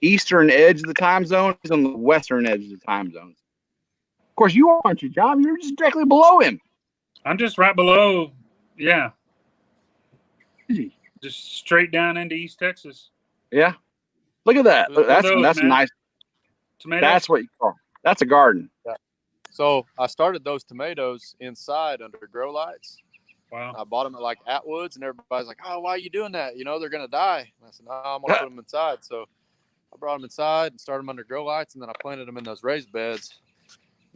A: eastern edge of the time zone. He's on the western edge of the time zone. Of course, you aren't you, John? You're just directly below him.
D: I'm just right below. Yeah.
A: Easy.
D: Just straight down into East Texas.
A: Yeah. Look at that.
C: Look
D: at
A: That's
D: those, man.
A: nice.
D: Tomatoes.
A: That's what you call. That's a garden.
C: So I started those tomatoes inside under grow lights.
D: Wow.
C: I bought them at like Atwoods, and everybody's like, "Oh, why are you doing that? You know, they're gonna die." And I said, "No, I'm gonna put them inside." So I brought them inside and started them under grow lights, and then I planted them in those raised beds.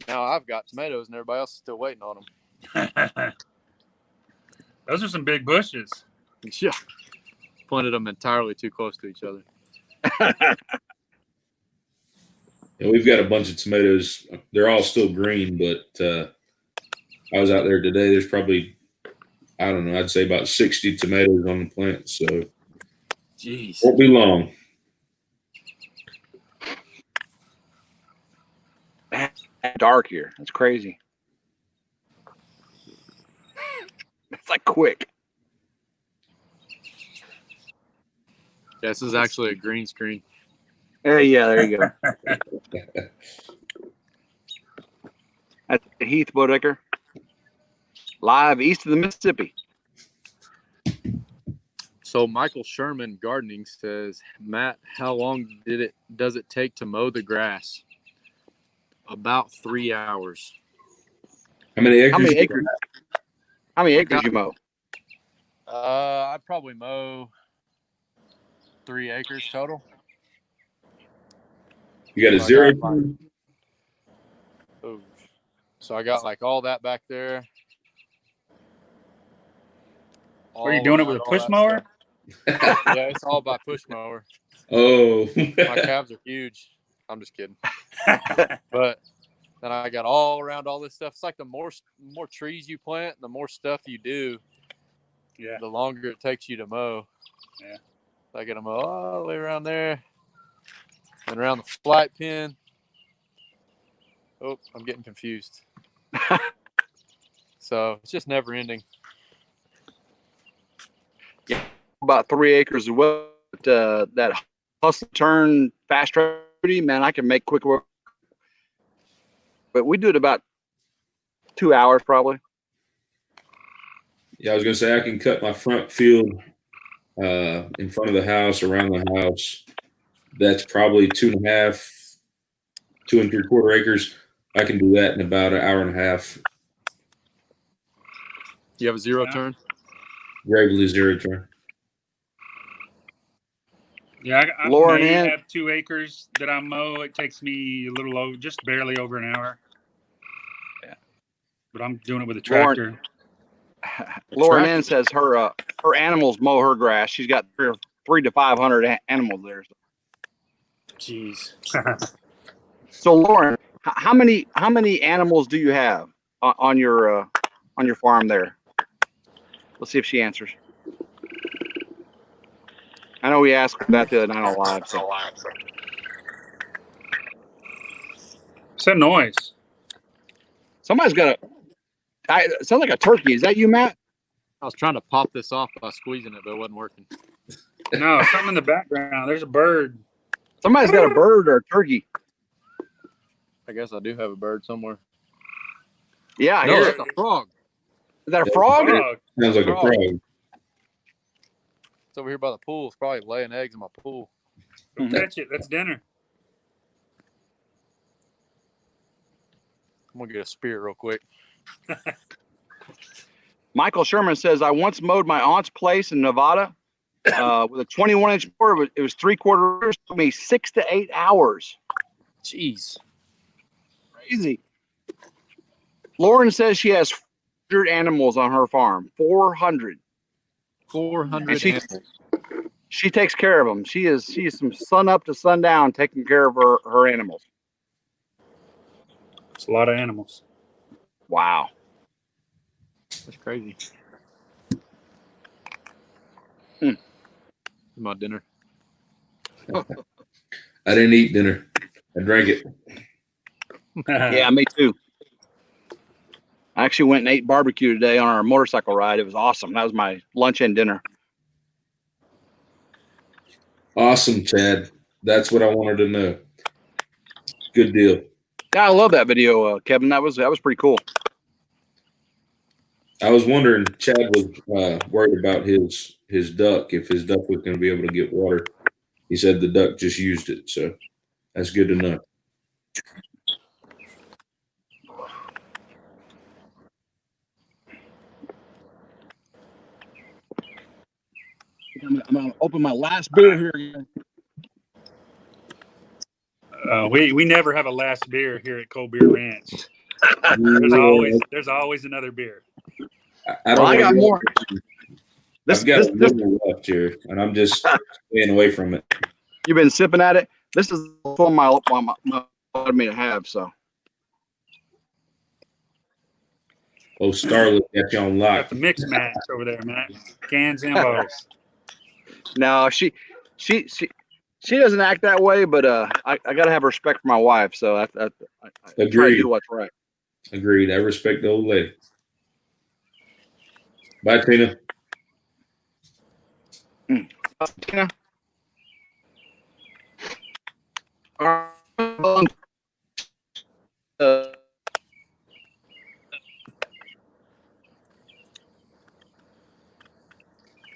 C: Now I've got tomatoes, and everybody else is still waiting on them.
D: Those are some big bushes.
C: Yeah, planted them entirely too close to each other.
B: And we've got a bunch of tomatoes. They're all still green, but I was out there today. There's probably, I don't know, I'd say about 60 tomatoes on the plant. So
C: Jeez.
B: won't be long.
A: Dark here. That's crazy. It's like quick.
C: Yeah, this is actually a green screen.
A: Yeah, there you go. That's Heath Bodecker, live east of the Mississippi.
C: So Michael Sherman Gardening says, Matt, how long does it take to mow the grass? About 3 hours.
B: How many acres?
A: How many acres you mow?
C: I'd probably mow 3 acres total.
B: You got a
C: I
B: zero?
C: got Oh, so I got like all that back there.
D: Are you doing it with a push mower?
C: Yeah, it's all by push mower.
B: Oh.
C: My calves are huge. I'm just kidding. But then I got all around all this stuff. It's like the more trees you plant, the more stuff you do,
D: Yeah.
C: the longer it takes you to mow.
D: Yeah.
C: So I got to mow all the way around there and around the flight pin. Oh, I'm getting confused. So it's just never ending.
A: About 3 acres as well. That hustle turn fast track, man, I can make quick work. But we do it about 2 hours probably.
B: Yeah, I was going to say I can cut my front field in front of the house, around the house. That's probably 2.5, 2 3/4 acres. I can do that in about an hour and a half.
C: You have a zero
D: Yeah.
C: turn?
B: Gravely zero turn.
D: Yeah, I
A: Lauren
D: may
A: Ann-
D: have 2 acres that I mow. It takes me a little over, just barely over an hour.
A: Yeah.
D: But I'm doing it with a
A: Lauren-
D: tractor.
A: Lauren Ann says her animals mow her grass. She's got 300 to 500 animals there.
C: Jeez.
A: So Lauren, how many animals do you have on your farm there? Let's see if she answers. I know we asked her that the other night on live. So.
D: What's that noise?
A: Somebody's got it sounds like a turkey. Is that you, Matt?
C: I was trying to pop this off by squeezing it, but it wasn't working.
D: No, something in the background. There's a bird.
A: Somebody's got a bird or a turkey.
C: I guess I do have a bird somewhere.
A: Yeah, I
C: No,
A: hear
C: that's
A: it.
C: a frog.
A: Is that a frog?
D: Frog.
B: Sounds like a
C: Frog.
B: frog.
C: It's over here by the pool. It's probably laying eggs in my pool.
D: Go catch it. That's dinner.
C: I'm gonna get a spear real quick.
A: Michael Sherman says, I once mowed my aunt's place in Nevada with a 21-inch mower. It was 3/4 acres. It took me 6 to 8 hours.
C: Jeez.
A: Crazy. Lauren says she has 400 animals on her farm. 400.
C: 400
A: And
C: animals.
A: she takes care of them. She is from sun up to sundown taking care of her animals.
D: It's a lot of animals.
A: Wow.
C: That's crazy.
A: Hmm.
C: My dinner.
B: I didn't eat dinner. I drank it.
A: Yeah, me too. I actually went and ate barbecue today on our motorcycle ride. It was awesome. That was my lunch and dinner.
B: Awesome, Chad. That's what I wanted to know. Good deal.
A: Yeah, I love that video, Kevin. That was pretty cool.
B: I was wondering, Chad was worried about his duck, if his duck was going to be able to get water. He said the duck just used it, so that's good to know.
A: I'm gonna open my last beer here again.
D: We never have a last beer here at Cold Beer Ranch. There's always another beer.
B: I don't
A: I got
B: know.
A: more.
B: I've got a little left here, and I'm just staying away from it.
A: You've been sipping at it. This is for my wanted me to have. So.
B: Oh, Starlet got you on lock.
D: Got the mix match over there, Matt. Cans and bottles.
A: No, she doesn't act that way, but I gotta have respect for my wife. So I try to
B: Agreed.
A: do what's right.
B: Agreed. I respect the old lady. Bye, Tina.
A: Tina.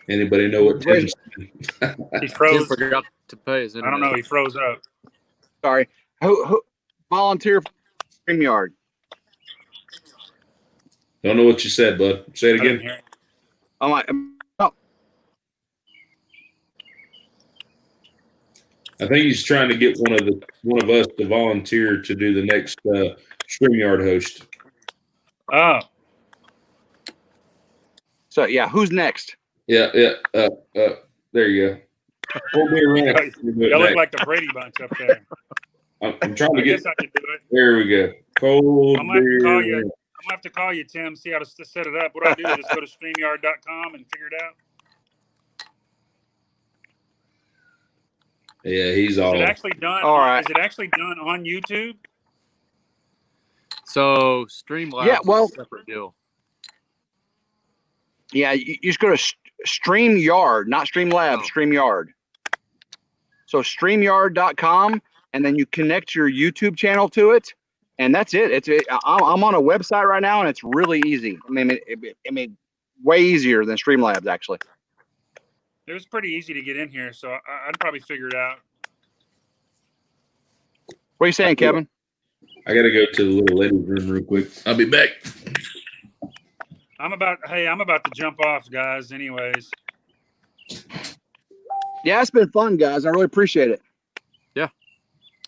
B: Anybody know what Tim's
D: He
C: Tim
D: froze.
C: forgot to pay his
D: I
C: internet.
D: don't know. He froze up.
A: Sorry. Who volunteer for StreamYard?
B: Don't know what you said, bud. Say it
D: I didn't
B: again.
D: hear it.
A: I'm like, oh,
B: I think he's trying to get one of us to volunteer to do the next StreamYard host.
D: Oh,
A: so yeah, who's next?
B: Yeah. There you go. Cold Beer Ranch.
D: y'all look like the Brady Bunch up there.
B: I'm trying to
D: I
B: get.
D: guess I could do it.
B: There we go. Cold
D: I'm gonna have to
B: Beer
D: call you.
B: Ranch.
D: I'm gonna have to call you, Tim. See how to set it up. What do I do? Just go to StreamYard.com and figure it out.
B: Yeah, he's all.
D: Is it actually done?
A: All right.
D: Is it actually done on YouTube?
C: So Streamlabs
A: Yeah, well-
C: is a separate deal.
A: Yeah, you just go to StreamYard, not Streamlabs,
C: Oh.
A: StreamYard. So StreamYard.com, and then you connect your YouTube channel to it, and that's it. I'm on a website right now, and it's really easy. I mean, way easier than Streamlabs actually.
D: It was pretty easy to get in here, so I'd probably figure it out.
A: What are you saying, Kevin?
B: I got to go to the little ladies' room real quick. I'll be back.
D: I'm about to jump off, guys. Anyways,
A: Yeah, it's been fun, guys. I really appreciate it.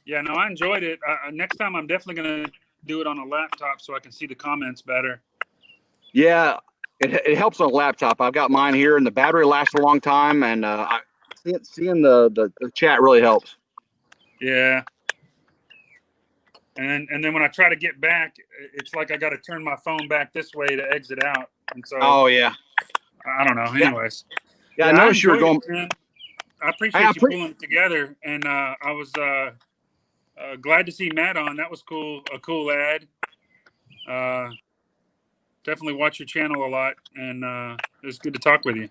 D: yeah, no, I enjoyed it. Next time, I'm definitely gonna do it on a laptop so I can see the comments better.
A: Yeah, it helps on a laptop. I've got mine here, and the battery lasts a long time, and seeing the chat really helps.
D: Yeah. And then when I try to get back, it's like I got to turn my phone back this way to exit out. And so,
A: Oh yeah,
D: I don't know. Anyways,
A: yeah. I noticed you were
D: enjoyed
A: going.
D: it, man. I appreciate you pulling it together, and I was glad to see Matt on. That was cool. A cool ad. Definitely watch your channel a lot, and it was good to talk with you.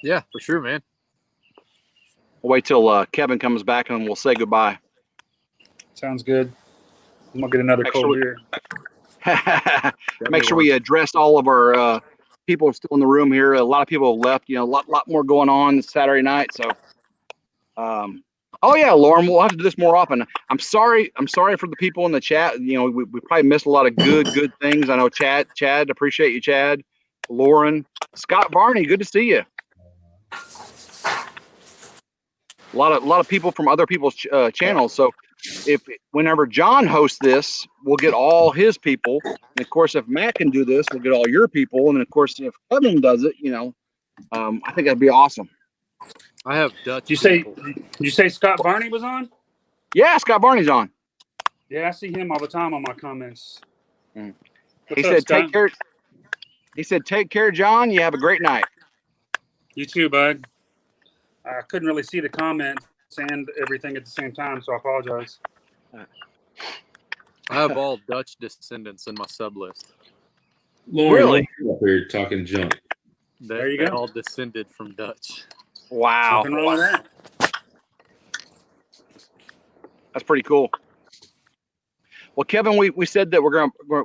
C: Yeah, for sure, man.
A: We'll wait till Kevin comes back, and we'll say goodbye.
D: Sounds good. I'm gonna get another cold beer.
A: Make sure we addressed all of our people still in the room here. A lot of people have left. A lot more going on this Saturday night. So Oh yeah, Lauren, we'll have to do this more often. I'm sorry for the people in the chat. You know, we probably missed a lot of good things. I know Chad, appreciate you, Chad. Lauren, Scott Varney, good to see you. A lot of people from other people's channels. So whenever John hosts this, we'll get all his people. And of course, if Matt can do this, we'll get all your people. And then of course, if Kevin does it, you know, I think that'd be awesome.
C: I have Dutch.
D: Did you say Scott Varney was on?
A: Yeah, Scott Varney's on.
D: Yeah, I see him all the time on my comments.
A: He said, take care. He said, take care, John. You have a great night.
D: You too, bud. I couldn't really see the comments and everything at the same time, so I apologize.
C: I have all Dutch descendants in my sub list.
B: Lauren,
A: Really?
B: up here talking junk.
D: There you
C: They're
D: go.
C: all descended from Dutch.
A: Wow.
D: Nothing wrong with that.
A: That's pretty cool. Well, Kevin, we said that we're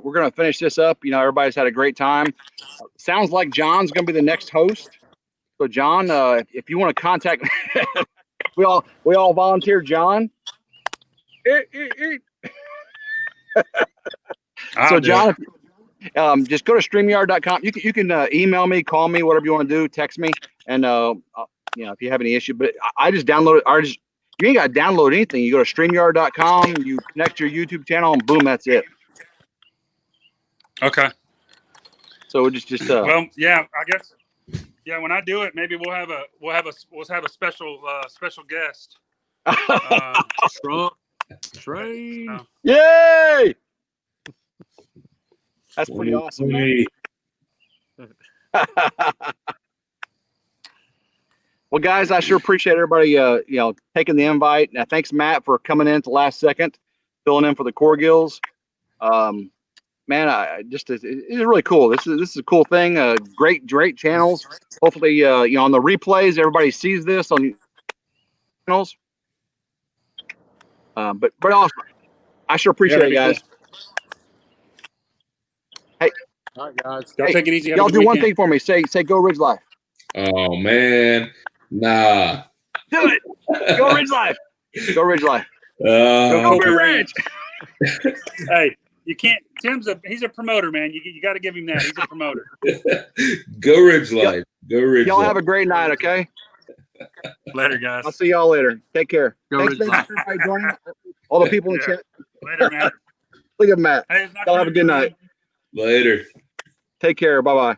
A: gonna finish this up. You know, everybody's had a great time. Sounds like John's gonna be the next host. So, John, if you want to contact, we all volunteer, John. So, John, just go to StreamYard.com. You can email me, call me, whatever you want to do, text me, and you know, if you have any issue. But I just download it. You ain't got to download anything. You go to StreamYard.com, you connect your YouTube channel, and boom, that's it.
D: Okay.
A: So just
D: Well, yeah, I guess. Yeah, when I do it, maybe we'll have a special guest.
C: Trump train.
A: Yay! That's pretty awesome, man. Well, guys, I sure appreciate everybody, you know, taking the invite. Now, thanks, Matt, for coming in at the last second, filling in for the Corgills. Man, it's really cool. This is a cool thing. Great channels. Hopefully, you know, on the replays, everybody sees this on channels. But awesome. I sure appreciate it, guys. Hey,
C: All right, guys.
D: Y'all take it easy. Have a
A: y'all
D: good
A: do one
D: weekend.
A: thing for me. Say go RidgeLife.
B: Oh man, nah.
A: Do it. Go RidgeLife. Go RidgeLife.
B: Oh,
A: Go Ridge.
D: Hey, you can't. He's a promoter, man. You got to give him that. He's a promoter.
B: Go RidgeLife. Go RidgeLife.
A: Y'all have a great night, okay?
D: Later, guys.
A: I'll see y'all later. Take care.
C: Go
A: Thanks,
C: RidgeLife.
A: man, for everybody joining. All the people in the
D: Yeah.
A: chat.
D: Later, man.
A: Look at Matt.
D: Hey, it's not
A: Y'all have a good night.
B: Later.
A: Take care. Bye-bye.